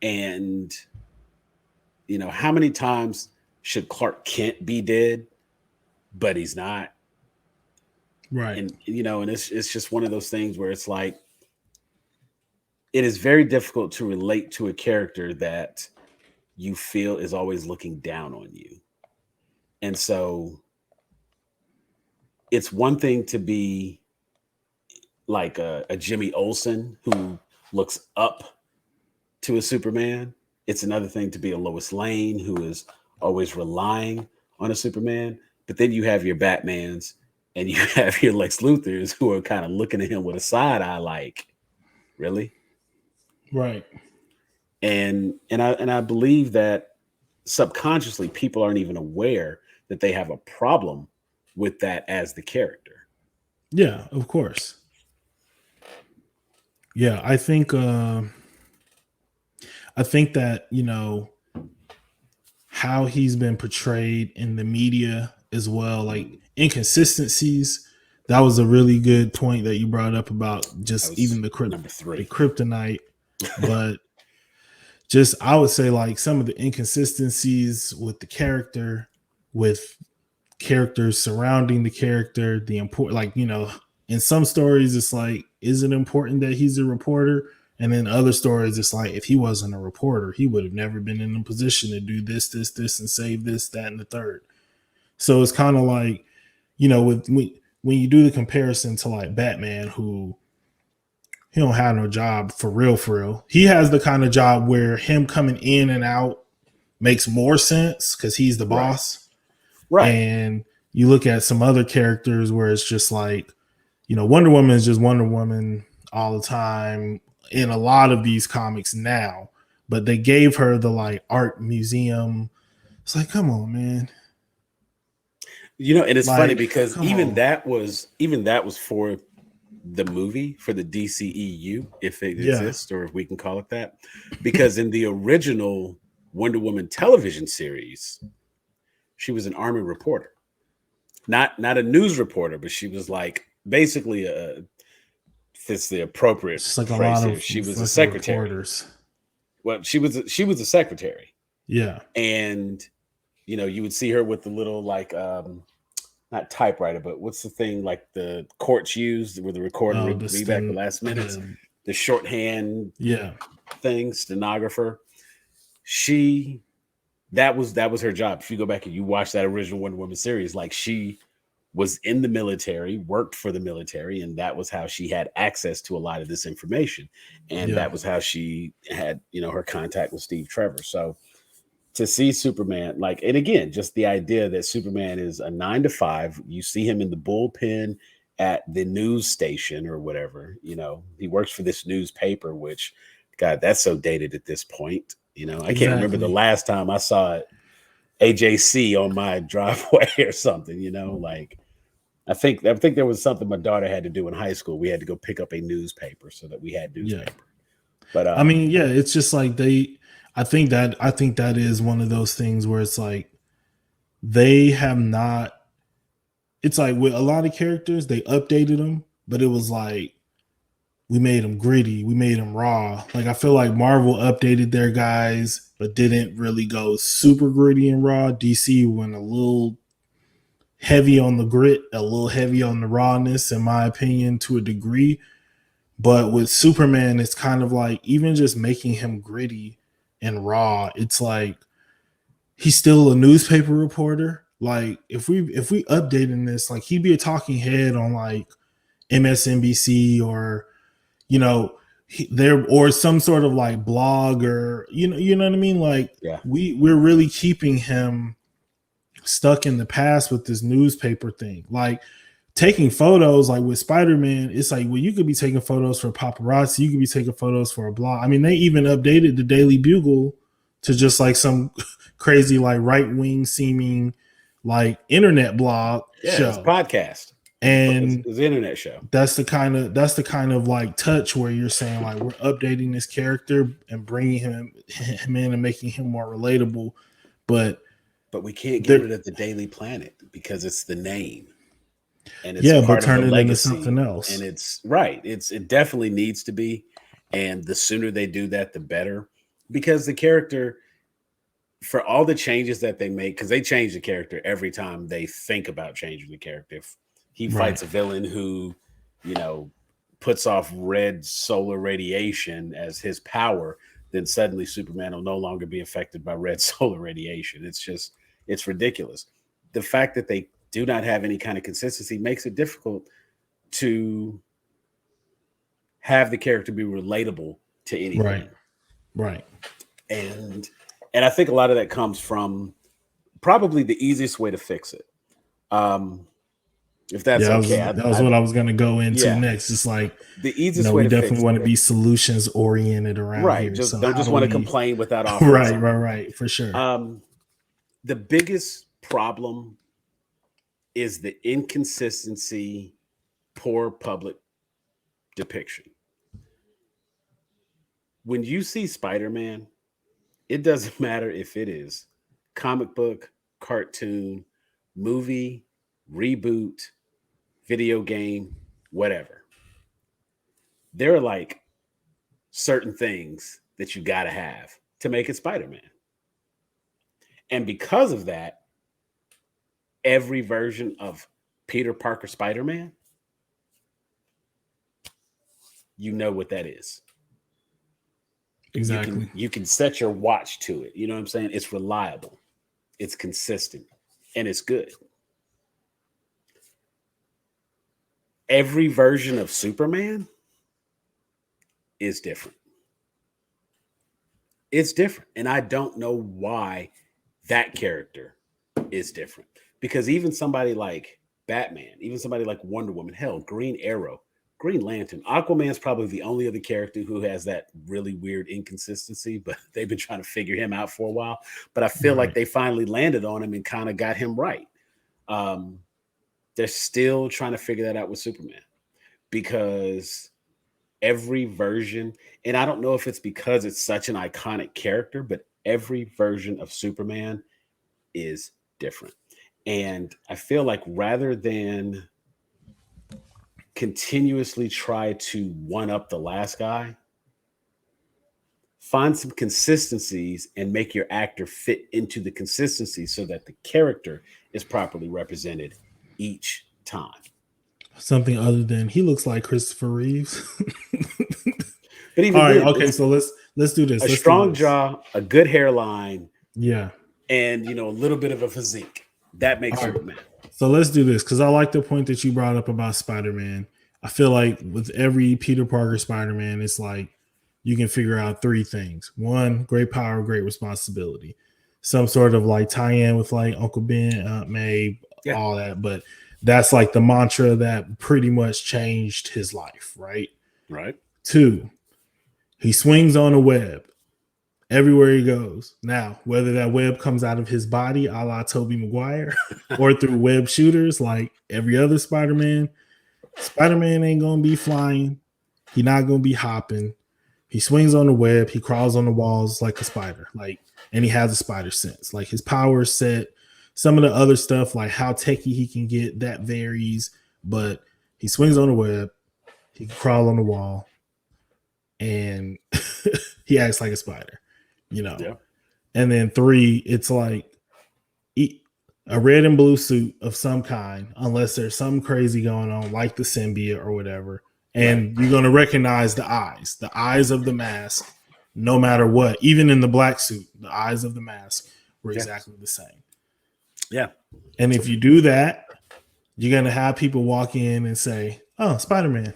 And, how many times should Clark Kent be dead, but he's not? Right. And it's just one of those things where it's like, it is very difficult to relate to a character that you feel is always looking down on you. And so it's one thing to be like a Jimmy Olsen who looks up to a Superman. It's another thing to be a Lois Lane who is always relying on a Superman. But then you have your Batmans and you have your Lex Luthors who are kind of looking at him with a side eye like, really? Right. And I believe that subconsciously people aren't even aware that they have a problem with that as the character. Yeah, of course. Yeah, I think that, how he's been portrayed in the media as well, like inconsistencies that was a really good point that you brought up about That just even was number the 3. kryptonite. But just I would say like some of the inconsistencies with the character, with characters surrounding the character, the important, like, you know, in some stories it's like, is it important that he's a reporter? And then other stories it's like, if he wasn't a reporter he would have never been in a position to do this and save this, that, and the third. So it's kind of like, you know, with when you do the comparison to like Batman, who he don't have no job for real, for real. He has the kind of job where him coming in and out makes more sense because he's the Right. boss. Right. And you look at some other characters where it's just like, you know, Wonder Woman is just Wonder Woman all the time in a lot of these comics now. But they gave her the like art museum. It's like, come on, man. You know, and it's funny Like, because come on. even that was for the movie, for the DCEU, if it Yeah. exists or if we can call it that. Because in the original Wonder Woman television series, she was an army reporter. Not a news reporter, but she was like basically a, fits the appropriate It's just like a phrase lot here. of She was a fucking secretary. reporters. Well, she was a secretary, Yeah. and you know, you would see her with the little like not typewriter, but what's the thing like the courts used where the record and Oh, the read back the sten last minutes, the the shorthand yeah. thing, stenographer. She that was her job. If you go back and you watch that original Wonder Woman series, like she was in the military, worked for the military, and that was how she had access to a lot of this information. And Yeah. that was how she had, you know, her contact with Steve Trevor. So to see Superman, like, and again, just the idea that Superman is a 9 to 5, you see him in the bullpen at the news station or whatever, you know, he works for this newspaper, which, God, that's so dated at this point. You know, I can't remember the Exactly. last time I saw AJC on my driveway or something, you know, like I think there was something my daughter had to do in high school. We had to go pick up a newspaper so that we had Yeah. newspaper. But I mean, yeah, it's just like I think that is one of those things where it's like they have not, it's like with a lot of characters, they updated them, but it was like we made them gritty, we made them raw. Like I feel like Marvel updated their guys, but didn't really go super gritty and raw. DC went a little heavy on the grit, a little heavy on the rawness, in my opinion, to a degree. But with Superman, it's kind of like even just making him gritty and raw, it's like he's still a newspaper reporter. Like if we updating this, like he'd be a talking head on like MSNBC or, you know, there or some sort of like blog or, you know what I mean? Like yeah, we're really keeping him stuck in the past with this newspaper thing. Like taking photos, like with Spider-Man, it's like, well, you could be taking photos for paparazzi, you could be taking photos for a blog. I mean, they even updated the Daily Bugle to just like some crazy, like right-wing seeming like internet blog yeah, it's show. podcast. And It's an internet show. that's the kind of like touch where you're saying like we're updating this character and bringing him in and making him more relatable. But But we can't get there, rid of the Daily Planet because it's the name and it's yeah, but part of the turn it into something legacy. And else. it's right. It definitely needs to be. And the sooner they do that, the better. Because the character, for all the changes that they make, because they change the character every time they think about changing the character. If he Right. fights a villain who, you know, puts off red solar radiation as his power, then suddenly Superman will no longer be affected by red solar radiation. It's ridiculous. The fact that they do not have any kind of consistency makes it difficult to have the character be relatable to Right. anything. Right. And and I think a lot of that comes from probably the easiest way to fix it. Um, if that's Yeah, okay. that was what I was gonna go into Yeah, next. It's like, the you easiest know, way we to definitely fix want it. to be solutions oriented around Right. here. Just So don't how just do want to we complain without offering right, something. for sure. Um, the biggest problem is the inconsistency, poor public depiction. When you see Spider-Man, it doesn't matter if it is comic book, cartoon, movie, reboot. video game, whatever. There are like certain things that you got to have to make it Spider-Man. And because of that, every version of Peter Parker Spider-Man, you know what that is. Exactly. You can set your watch to it. You know what I'm saying? It's reliable, it's consistent, and it's good. Every version of Superman is different. It's different. And I don't know why that character is different. Because even somebody like Batman, even somebody like Wonder Woman, hell, Green Arrow, Green Lantern, Aquaman's probably the only other character who has that really weird inconsistency, but they've been trying to figure him out for a while. But I feel like Right. they finally landed on him and kind of got him right. Um, they're still trying to figure that out with Superman because every version, and I don't know if it's because it's such an iconic character, but every version of Superman is different. And I feel like rather than continuously try to one up the last guy, find some consistencies and make your actor fit into the consistency so that the character is properly represented each time. Something other than he looks like Christopher Reeves. But All even right, then, okay, it's so let's do this. a Let's do strong this. jaw, a good hairline, Yeah. and a little bit of a physique. That makes All right. Superman. So let's do this because I like the point that you brought up about Spider-Man. I feel like with every Peter Parker Spider-Man, it's like you can figure out three things. One, great power, great responsibility. Some sort of like tie-in with like Uncle Ben, Aunt May, Yeah, all that. But that's like the mantra that pretty much changed his life, right? right. Two, he swings on a web everywhere he goes. Now, whether that web comes out of his body, a la Tobey Maguire, or through web shooters like every other Spider-Man, Spider-Man ain't gonna be flying. He not gonna be hopping. He swings on the web. He crawls on the walls like a spider. And he has a spider sense. Like his power set. Some of the other stuff, like how techy he can get, that varies. But he swings on the web. He can crawl on the wall, and he acts like a spider. You know. Yeah. And then three, it's like a red and blue suit of some kind, unless there's something crazy going on, like the symbiote or whatever. Right. And you're going to recognize the eyes of the mask, no matter what. Even in the black suit, the eyes of the mask were Yeah. exactly the same. Yeah. And if you do that, you're going to have people walk in and say, "Oh, Spider-Man."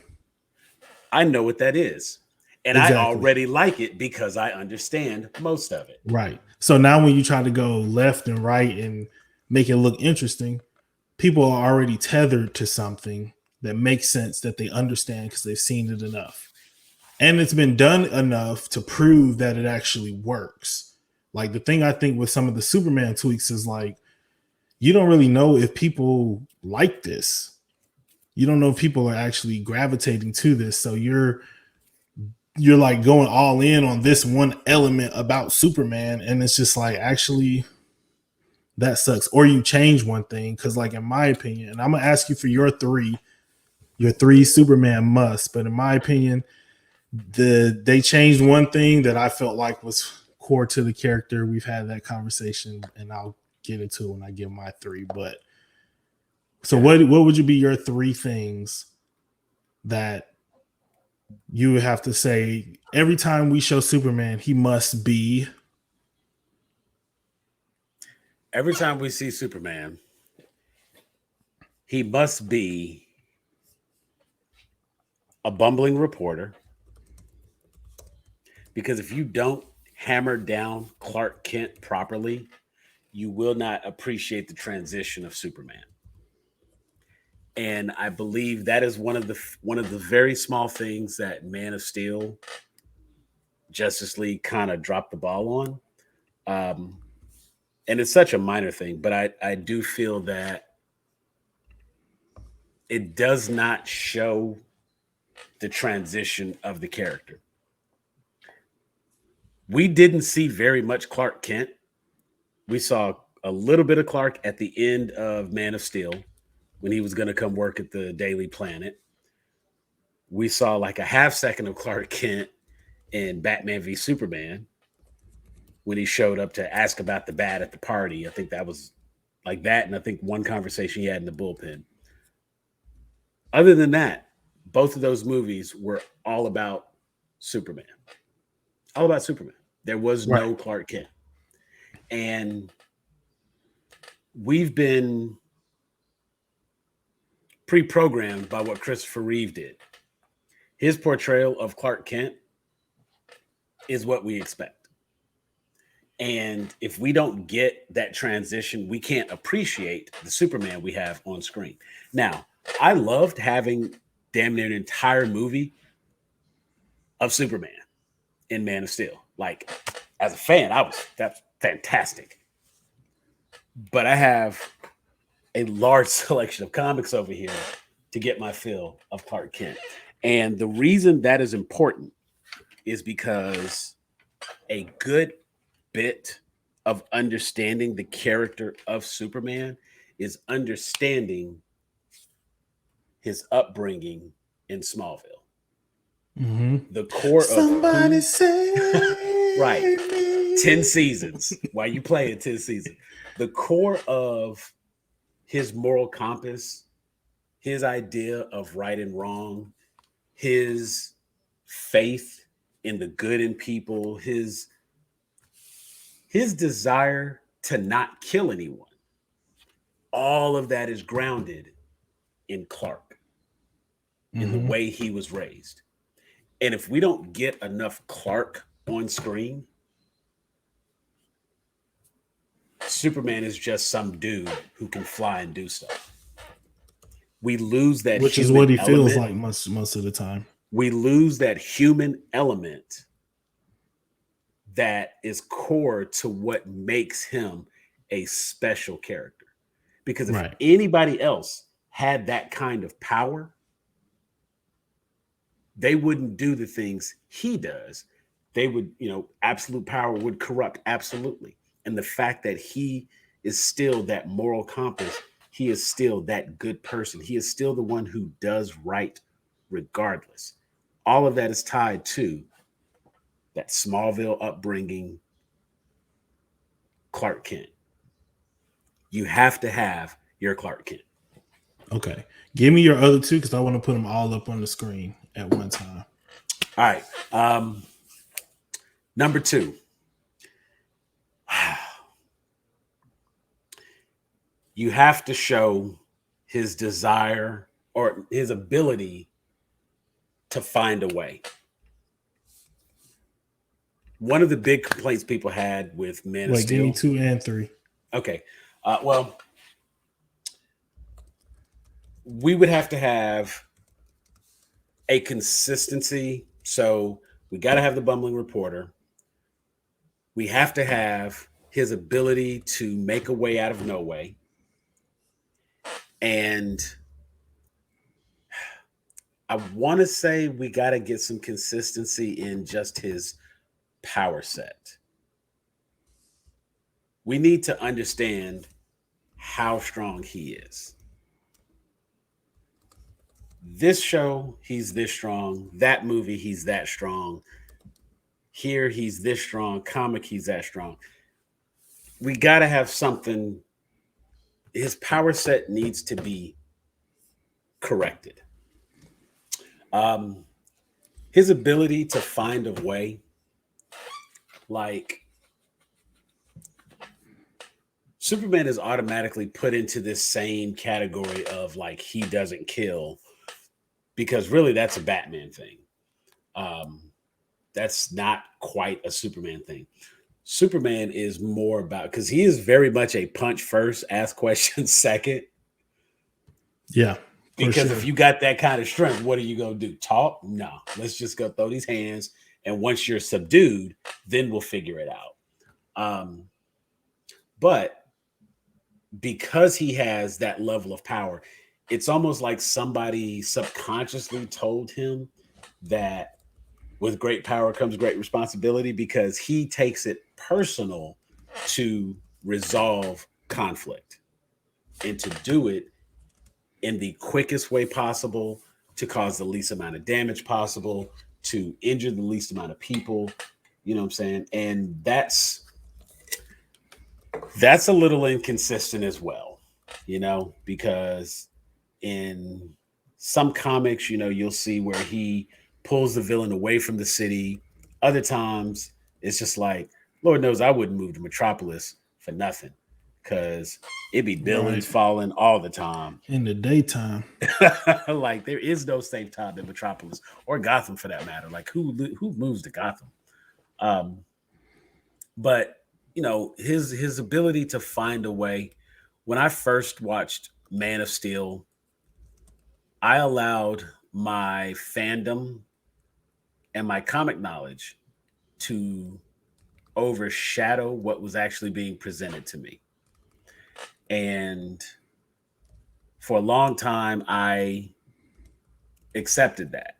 I know what that is. And I Exactly. already like it because I understand most of it. Right. So now when you try to go left and right and make it look interesting, people are already tethered to something that makes sense that they understand because they've seen it enough. And it's been done enough to prove that it actually works. Like the thing I think with some of the Superman tweaks is like, you don't really know if people like this. You don't know if people are actually gravitating to this. So you're like going all in on this one element about Superman, and it's just like actually that sucks. Or you change one thing because, like in my opinion, and I'm gonna ask you for your three Superman musts, but in my opinion, they changed one thing that I felt like was core to the character. We've had that conversation, and I'll get into it when I give my three. But so, what would you be your three things that you would have to say every time we show Superman, he must be? Every time we see Superman, he must be a bumbling reporter. Because if you don't hammer down Clark Kent properly, you will not appreciate the transition of Superman. And I believe that is one of the very small things that Man of Steel, Justice League kind of dropped the ball on. Um, and it's such a minor thing, but I do feel that it does not show the transition of the character. We didn't see very much Clark Kent. We saw a little bit of Clark at the end of Man of Steel. when he was going to come work at the Daily Planet. We saw like a half second of Clark Kent in Batman v Superman when he showed up to ask about the bat at the party. I think that was like that. And I think one conversation he had in the bullpen. Other than that, both of those movies were all about Superman. All about Superman. There was Right. no Clark Kent. And we've been pre-programmed by what Christopher Reeve did. His portrayal of Clark Kent is what we expect. And if we don't get that transition, we can't appreciate the Superman we have on screen. Now, I loved having damn near an entire movie of Superman in Man of Steel. Like, as a fan, that's fantastic. But I have a large selection of comics over here to get my fill of Clark Kent. And the reason that is important is because a good bit of understanding the character of Superman is understanding his upbringing in Smallville. Mm-hmm. The core Somebody of say right, me. 10 seasons. Why you playing 10 seasons? The core of his moral compass, his idea of right and wrong, his faith in the good in people, his desire to not kill anyone. All of that is grounded in Clark, in the way he was raised. And if we don't get enough Clark on screen, Superman is just some dude who can fly and do stuff. We lose that which is human what he feels element. like most of the time. We lose that human element that is core to what makes him a special character. Because if Right. anybody else had that kind of power, they wouldn't do the things he does. They would, absolute power would corrupt absolutely. And the fact that he is still that moral compass, he is still that good person. He is still the one who does right regardless. All of that is tied to that Smallville upbringing, Clark Kent. You have to have your Clark Kent. Okay. Give me your other two because I want to put them all up on the screen at one time. All right. Number 2. You have to show his desire or his ability to find a way. One of the big complaints people had with Man of Steel. Give me 2 and 3. Okay. Well, we would have to have a consistency. So we got to have the bumbling reporter. We have to have his ability to make a way out of no way. And I want to say we got to get some consistency in just his power set. We need to understand how strong he is. This show, he's this strong. That movie, he's that strong. Here, he's this strong. Comic, he's that strong. We got to have something. His power set needs to be corrected. His ability to find a way, like Superman is automatically put into this same category of like he doesn't kill, because really that's a Batman thing. That's not quite a Superman thing. Superman is more about, because he is very much a punch first, ask questions second. Yeah. Because if you got that kind of strength, what are you going to do? Talk? No. Let's just go throw these hands. And once you're subdued, then we'll figure it out. But because he has that level of power, it's almost like somebody subconsciously told him that with great power comes great responsibility, because he takes it personal to resolve conflict. And to do it, in the quickest way possible to cause the least amount of damage possible, to injure the least amount of people. You know what I'm saying? And that's a little inconsistent as well, because in some comics, you'll see where he pulls the villain away from the city. Other times, it's just like, Lord knows I wouldn't move to Metropolis for nothing because it'd be buildings Right. falling all the time. In the daytime. Like there is no safe time in Metropolis or Gotham for that matter. Like who moves to Gotham? Um, but his ability to find a way. When I first watched Man of Steel, I allowed my fandom and my comic knowledge to overshadow what was actually being presented to me. And for a long time, I accepted that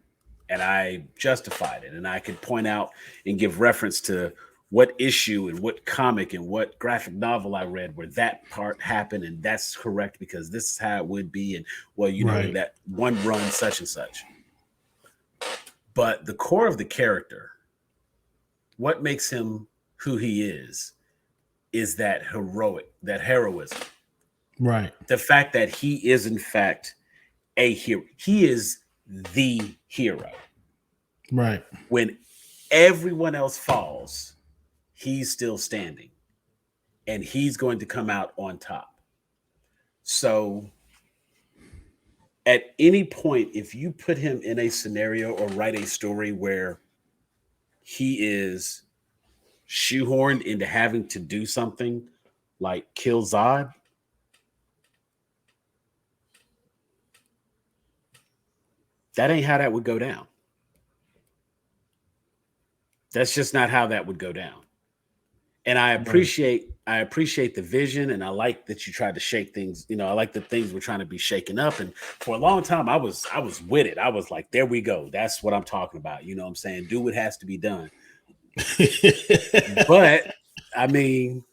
and I justified it. And I could point out and give reference to what issue and what comic and what graphic novel I read where that part happened. And that's correct because this is how it would be. And well, in Right. that one run, such and such. But the core of the character, what makes him who he is that heroism. Right. The fact that he is, in fact, a hero. He is the hero. Right. When everyone else falls, he's still standing and he's going to come out on top. So, at any point, if you put him in a scenario or write a story where he is shoehorned into having to do something like kill Zod, that ain't how that would go down. That's just not how that would go down. And Right. I appreciate the vision and I like that you tried to shake things, I like that things were trying to be shaken up. And for a long time I was with it. I was like, there we go. That's what I'm talking about. You know what I'm saying? Do what has to be done. But I mean,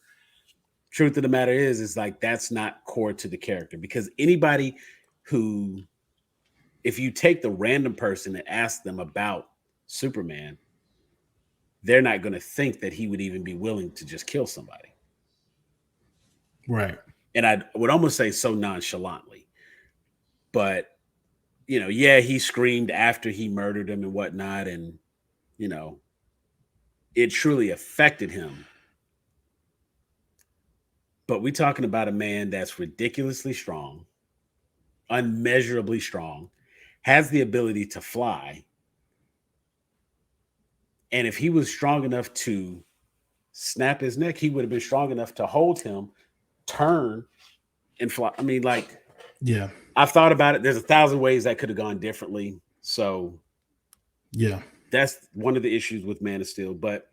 truth of the matter is like that's not core to the character because anybody who if you take the random person and ask them about Superman, they're not going to think that he would even be willing to just kill somebody. Right. And I would almost say so nonchalantly. But, yeah, he screamed after he murdered him and whatnot. And, you know, it truly affected him. But we're talking about a man that's ridiculously strong, unmeasurably strong, has the ability to fly. And if he was strong enough to snap his neck, he would have been strong enough to hold him, turn, and fly. I mean, like, Yeah. I've thought about it. There's a thousand ways that could have gone differently. So Yeah. that's one of the issues with Man of Steel. But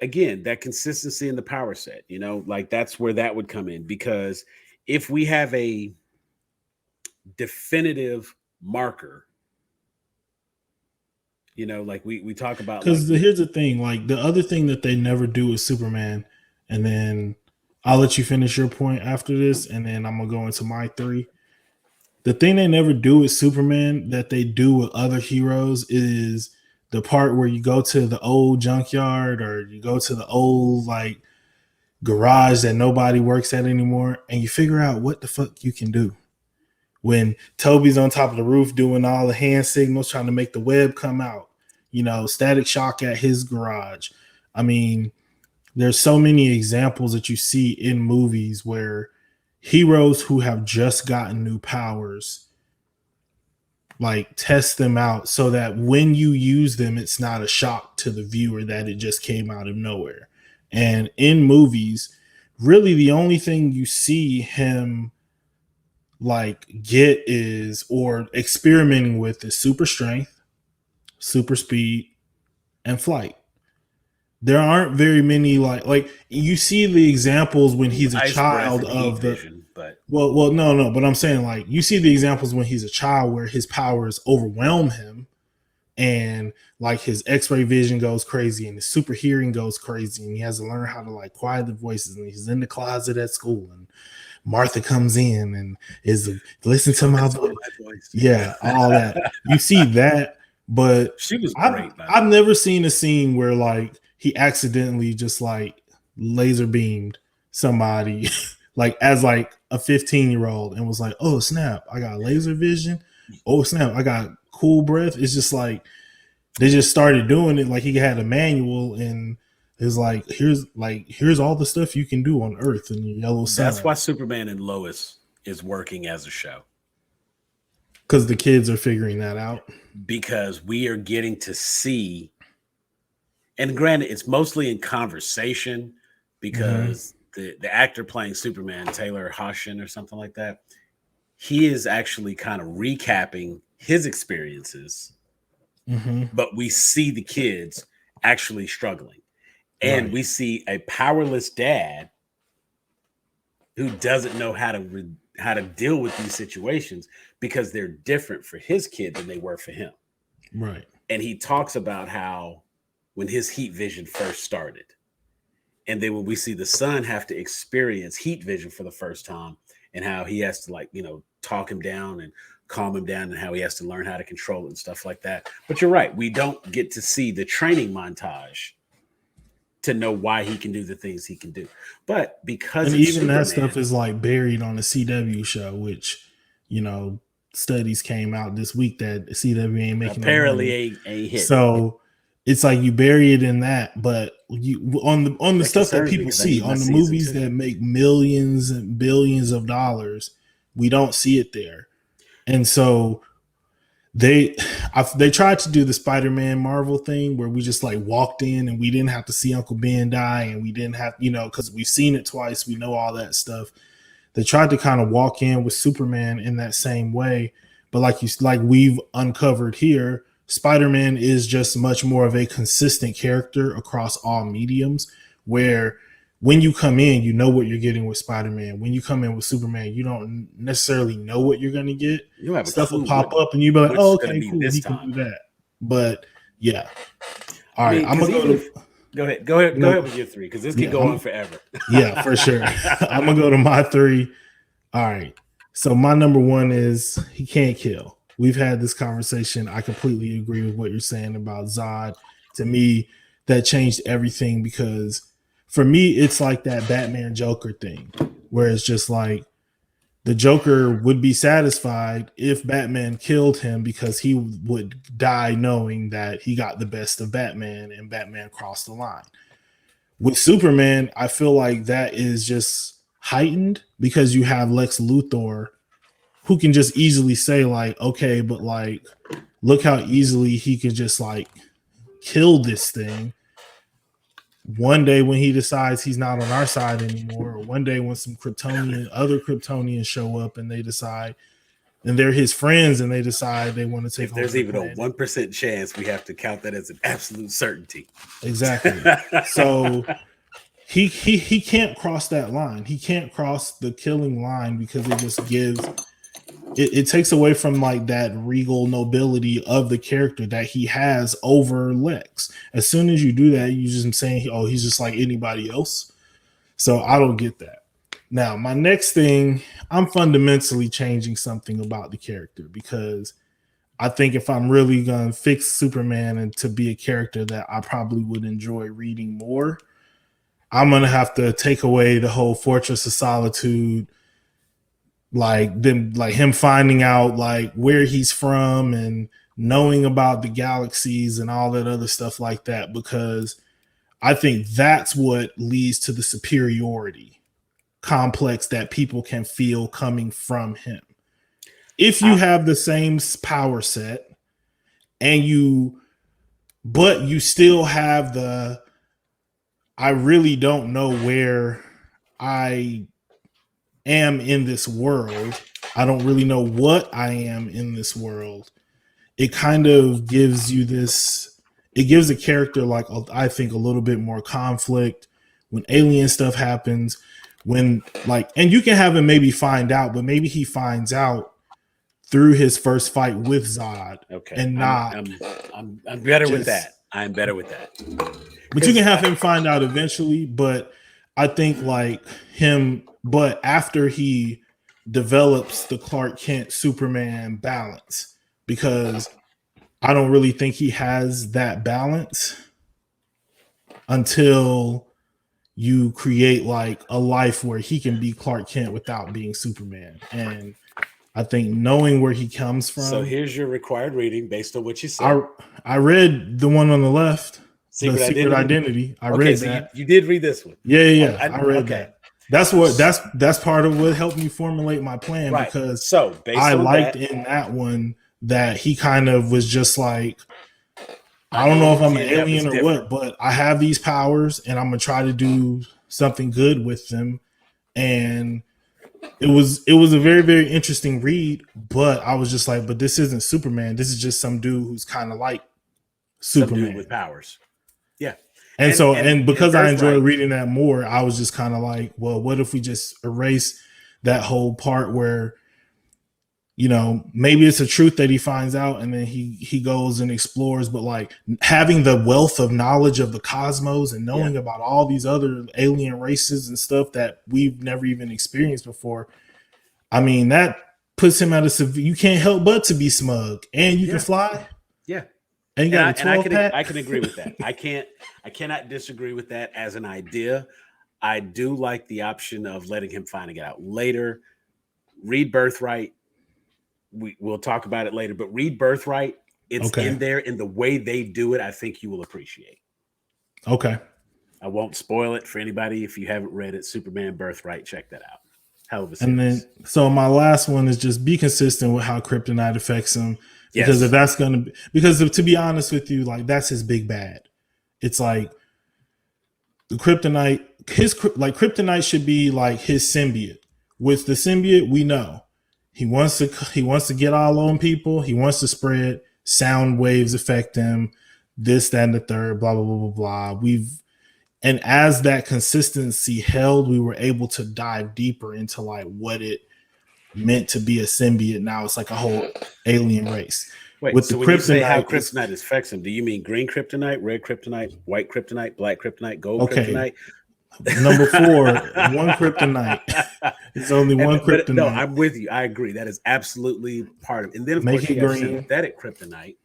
again, that consistency in the power set, like that's where that would come in. Because if we have a definitive marker, like we talk about like Because here's the thing, like the other thing that they never do with Superman, and then I'll let you finish your point after this, and then I'm gonna go into my three. The thing they never do with Superman that they do with other heroes is the part where you go to the old junkyard or you go to the old like garage that nobody works at anymore, and you figure out what the fuck you can do. When Toby's on top of the roof doing all the hand signals, trying to make the web come out, Static Shock at his garage. I mean, there's so many examples that you see in movies where heroes who have just gotten new powers like test them out so that when you use them, it's not a shock to the viewer that it just came out of nowhere. And in movies, really the only thing you see him like get is or experimenting with is super strength, super speed, and flight. There aren't very many like you see the examples when he's a ice breath child and heat of the vision. But no, but I'm saying like you see the examples when he's a child where his powers overwhelm him and like his x-ray vision goes crazy and his super hearing goes crazy and he has to learn how to like quiet the voices and he's in the closet at school and Martha comes in and is listen to my voice. My voice. Yeah, all that. You see that, but She was I've great. By the I've way. never seen a scene where like he accidentally just like laser beamed somebody like as like a 15-year-old and was like, oh snap, I got laser vision. Oh snap, I got cool breath. It's just like they just started doing it like he had a manual and is here's all the stuff you can do on Earth and yellow That's why sun Superman and Lois is working as a show, because the kids are figuring that out. because we are getting to see, and granted, it's mostly in conversation Mm-hmm. because the actor playing Superman, Taylor Hoshin or something like that, he is actually kind of recapping his experiences, Mm-hmm. but we see the kids actually struggling. And Right. we see a powerless dad who doesn't know how to deal with these situations because they're different for his kid than they were for him. Right. And he talks about how when his heat vision first started, and then when we see the son have to experience heat vision for the first time, and how he has to, like, talk him down and calm him down, and how he has to learn how to control it and stuff like that. But you're right, we don't get to see the training montage to know why he can do the things he can do. But because And it's even that stuff Superman, is like buried on the CW show, which, you know, studies came out this week that CW ain't making no apparently money. ain't hitting. So it's like you bury it in that, but you on the That stuff that concerns me people because I see need my on the season movies two. that make millions and billions of dollars, we don't see it there. And so they tried to do the Spider-Man Marvel thing where we just like walked in and we didn't have to see Uncle Ben die and we didn't have, because we've seen it twice, we know all that stuff. They tried to kind of walk in with Superman in that same way, but like we've uncovered here, Spider-Man is just much more of a consistent character across all mediums, where when you come in, you know what you're getting with Spider-Man. When you come in with Superman, you don't necessarily know what you're going to get. You have a Stuff will clue pop up and you'll be like, what's oh, going to okay, be cool, this he can time. do that. But yeah. All I right, mean, I'm because gonna even go if to go ahead I'm gonna, with your three, because this could yeah, go on forever. yeah, for sure. I'm gonna go to my three. All right. So my number one is he can't kill. We've had this conversation. I completely agree with what you're saying about Zod. To me, that changed everything because for me, it's like that Batman Joker thing, where it's just like the Joker would be satisfied if Batman killed him because he would die knowing that he got the best of Batman and Batman crossed the line. With Superman, I feel like that is just heightened because you have Lex Luthor who can just easily say like, okay, but like, look how easily he can just like kill this thing. One day when he decides he's not on our side anymore, or one day when some other Kryptonians show up and they decide, and they're his friends and they decide they want to take If over there's the even a planet. 1% chance, we have to count that as an absolute certainty. Exactly. So he can't cross that line. He can't cross the killing line because it just it takes away from like that regal nobility of the character that he has over Lex. As soon as you do that, you just saying, oh, he's just like anybody else. So I don't get that. Now, my next thing, I'm fundamentally changing something about the character because I think if I'm really going to fix Superman and to be a character that I probably would enjoy reading more, I'm going to have to take away the whole Fortress of Solitude, like him finding out like where he's from and knowing about the galaxies and all that other stuff like that, because I think that's what leads to the superiority complex that people can feel coming from him. If you I, have the same power set and but you still have I really don't know where I am in this world. I don't really know what I am in this world. It kind of gives you this, it gives a character like, I think, a little bit more conflict when alien stuff happens. When, like, and you can have him maybe find out, but maybe he finds out through his first fight with Zod okay, and not I'm better with just, that. I'm better with that but you because can have him find out eventually. But I think like him, but after he develops the Clark Kent Superman balance, because I don't really think he has that balance until you create like a life where he can be Clark Kent without being Superman. And I think knowing where he comes So from, here's your required reading based on what you I said. I read the one on the left, the Secret Secret Identity. Identity. I Okay, read so you, that. you did read this one. Yeah, yeah, yeah. I read Okay. that. That's part of what helped me formulate my plan, Right. because So based I on liked that, in that one that he kind of was just like, an I don't know if alien I'm an kid that was alien or different. what, but I have these powers and I'm gonna try to do something good with them. And it was a very, very interesting read, but I was just like, but this isn't Superman. This is just some dude who's kind of like Some dude with Superman. powers. Yeah. And And so, and and in because I enjoyed Birthright, reading that more, I was just kind of like, well, what if we just erase that whole part where, maybe it's a truth that he finds out and then he goes and explores, but like having the wealth of knowledge of the cosmos and yeah. knowing about all these other alien races and stuff that we've never even experienced before. I mean, that puts him at you can't help but to be smug, and you can Yeah. fly, Yeah. and you And got I a and I 12 can pack. I can agree with that. I cannot disagree with that as an idea. I do like the option of letting him find it out later. Read Birthright. We'll talk about it later, but read Birthright. It's Okay. in there, and the way they do it, I think you will appreciate. Okay. I won't spoil it for anybody if you haven't read it. Superman Birthright, check that out. Hell of a And then, series. so my last one is just be consistent with how kryptonite affects him. Because if Yes. that's going to be, because to be honest with you, like that's his big bad. It's like the kryptonite, like kryptonite should be like his symbiote. With the symbiote, we know he wants to get all on people. He wants to spread sound waves affect him, this, that, and the third, blah, blah, blah, blah, blah. And as that consistency held, we were able to dive deeper into like what it meant to be a symbiote. Now it's like a whole alien race. Wait, With the so when you say how kryptonite, it's kryptonite affects him, do you mean green kryptonite, red kryptonite, white kryptonite, black kryptonite, gold okay. kryptonite? Number 4, one kryptonite. It's only one But no, kryptonite. I'm with you. I agree. That is absolutely part of it. And then, of Make course, it you have green. synthetic kryptonite.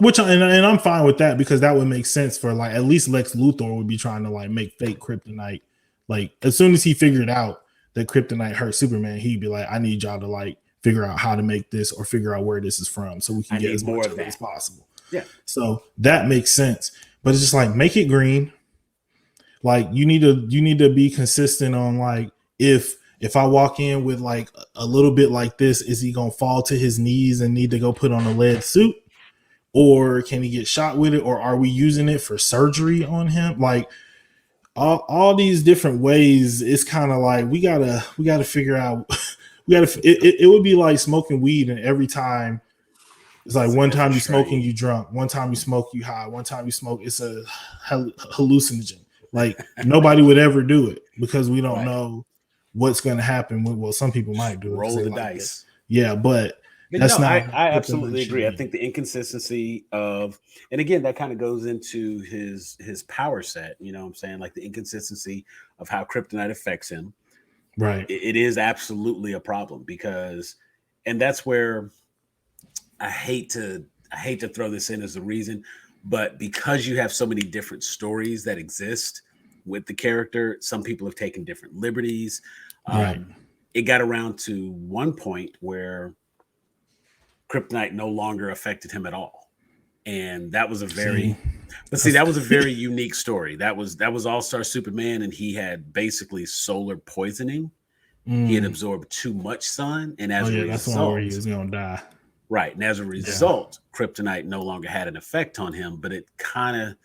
Which and I'm fine with that, because that would make sense for like at least Lex Luthor would be trying to like make fake kryptonite. Like as soon as he figured out that kryptonite hurt Superman, he'd be like, I need y'all to like figure out how to make this or figure out where this is from so we can I get need as more much of of it as that. possible. Yeah. So that makes sense. But it's just like make it green. Like you need to be consistent on like if I walk in with like a little bit like this, is he gonna fall to his knees and need to go put on a lead suit? Or can he get shot with it? Or are we using it for surgery on him? Like all these different ways, it's kind of like we gotta figure out it would be like smoking weed, and every time it's like one As a time you smoking, strain. you drunk. One time you smoke, you high. One time you smoke, it's a hallucinogen. Like nobody would ever do it because we don't Right. know what's going to happen. Well, some people Just might do it because roll they the like it. dice. Yeah, but But that's no, not I how absolutely kryptonite should agree. I be. think the inconsistency of, and again, that kind of goes into his power set. You know what I'm saying? Like the inconsistency of how kryptonite affects him. Right. It is absolutely a problem because, and that's where I hate to throw this in as a reason, but because you have so many different stories that exist with the character, some people have taken different liberties. Right. It got around to one point where kryptonite no longer affected him at all, and that was a See, very, but see, that's that was a very unique story. That was All-Star Superman, and he had basically solar poisoning. He had mm, absorbed too much sun, and oh as a yeah, that's the one where he result, was gonna die. right, and as a Yeah. result, kryptonite no longer had an effect on him. But it kind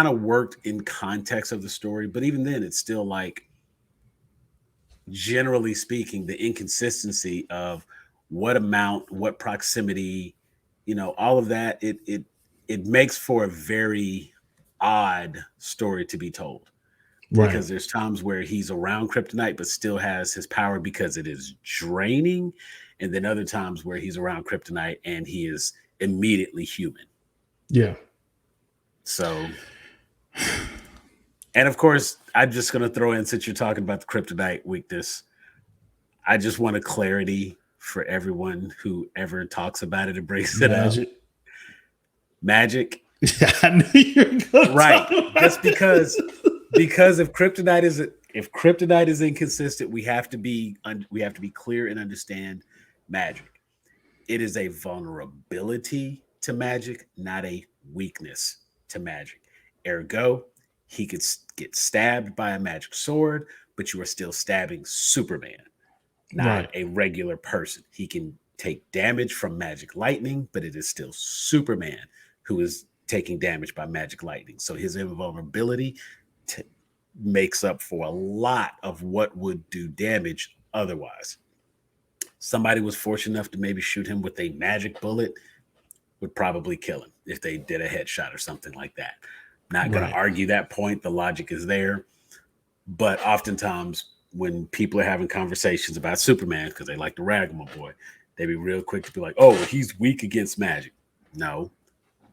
of worked in context of the story. But even then, it's still like, generally speaking, the inconsistency of what amount, what proximity, all of that, it makes for a very odd story to be told, Right. because there's times where he's around kryptonite but still has his power because it is draining, and then other times where he's around kryptonite and he is immediately human. Yeah. So And of course, I'm just going to throw in, since you're talking about the Kryptonite Weakness, I just want a clarity for everyone who ever talks about it and brings it up. Magic. Magic. Yeah, I knew you were gonna Right. talk about Just because this. if kryptonite is inconsistent, we have to be clear and understand magic. It is a vulnerability to magic, not a weakness to magic. Ergo, he could get stabbed by a magic sword, but you are still stabbing Superman, not Right. a regular person. He can take damage from magic lightning, but it is still Superman who is taking damage by magic lightning. So his invulnerability t- makes up for a lot of what would do damage otherwise. Somebody was fortunate enough to maybe shoot him with a magic bullet, would probably kill him if they did a headshot or something like that. Not going to Right. argue that point. The logic is there. But oftentimes, when people are having conversations about Superman, because they like to rag my boy, they be real quick to be like, oh, he's weak against magic. No,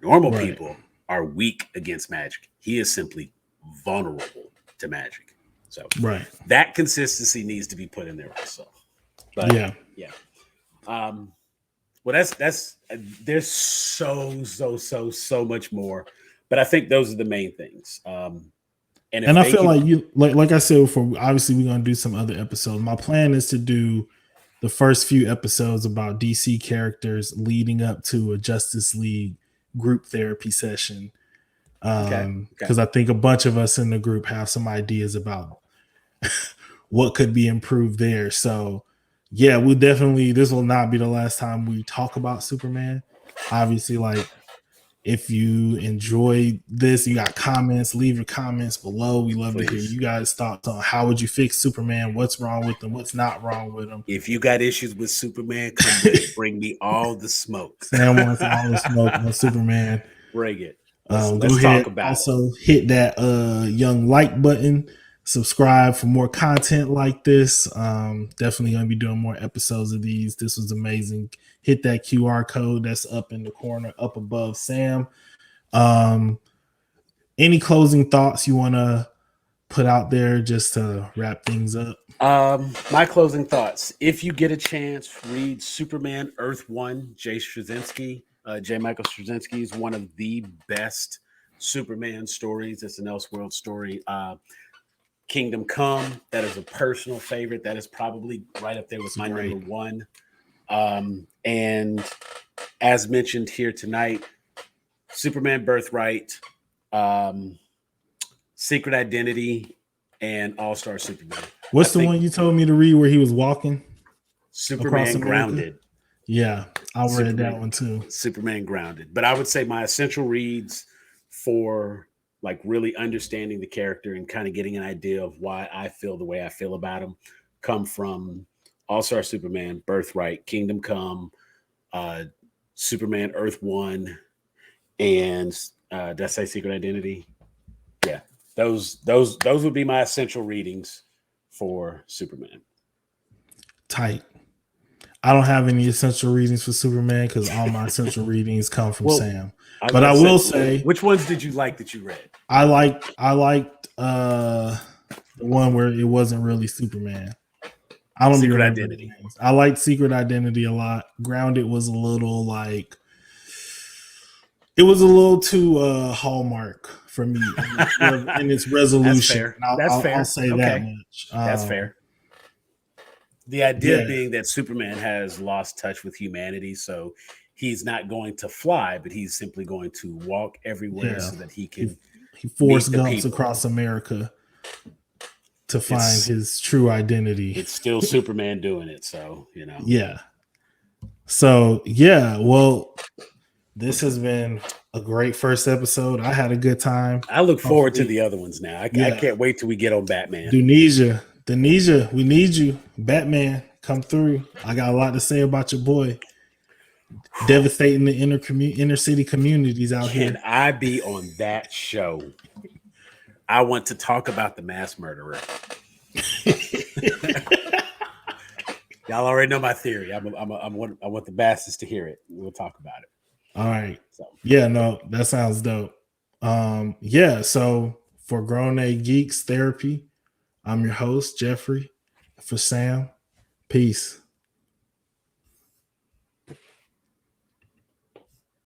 normal Right. people are weak against magic. He is simply vulnerable to magic. So Right. that consistency needs to be put in there also. But Yeah. yeah. Well, that's there's so much more, but I think those are the main things. And I feel like you like I said before, obviously we're gonna do some other episodes. My plan is to do the first few episodes about DC characters leading up to a Justice League group therapy session. Because I think a bunch of us in the group have some ideas about what could be improved there. So yeah, we'll definitely, this will not be the last time we talk about Superman. Obviously, like if you enjoy this, you got comments, leave your comments below. We love to hear you guys' thoughts on how would you fix Superman, what's wrong with him, what's not wrong with him. If you got issues with Superman, come with it. Bring me all the smoke. Sam wants all the smoke on Superman. Bring it. Let's talk about also it. Hit that young like button, subscribe for more content like this. Definitely going to be doing more episodes of these. This was amazing. Hit that QR code that's up in the corner up above Sam. Any closing thoughts you want to put out there just to wrap things up? My closing thoughts: if you get a chance, read Superman Earth 1, J. Michael Straczynski is one of the best Superman stories. It's an Elseworld story. Kingdom Come, that is a personal favorite. That is probably right up there with my number one. And as mentioned here tonight, Superman Birthright, Secret Identity, and All-Star Superman. What's the one you told me to read where he was walking? Superman Grounded. Yeah, I read that one too. Superman Grounded. But I would say my essential reads for like really understanding the character and kind of getting an idea of why I feel the way I feel about him come from All-Star Superman, Birthright, Kingdom Come, Superman Earth 1, and did I say Secret Identity? Yeah. Those would be my essential readings for Superman. Tight. I don't have any essential readings for Superman because all my essential readings come from Sam. But I will say, which ones did you like that you read? I liked the one where it wasn't really Superman. I don't Secret Identity. I liked Secret Identity a lot. Grounded was a little like it was a little too Hallmark for me in its resolution. That's fair. I'll say that much. That's fair. The idea being that Superman has lost touch with humanity, so he's not going to fly, but he's simply going to walk everywhere so that he can. He force gumps across America to find his true identity. It's still Superman doing it, so you know. Yeah. So yeah, well, this has been a great first episode. I had a good time. I look forward to the other ones now. I can't wait till we get on Batman. Denisha, we need you. Batman, come through. I got a lot to say about your boy. Devastating the inner city communities out here. Can I be on that show? I want to talk about the mass murderer. Y'all already know my theory. I want the bastards to hear it. We'll talk about it. All right. So. Yeah, no, that sounds dope. Yeah, so For Grown A Geeks Therapy, I'm your host, Jeffrey. For Sam, peace.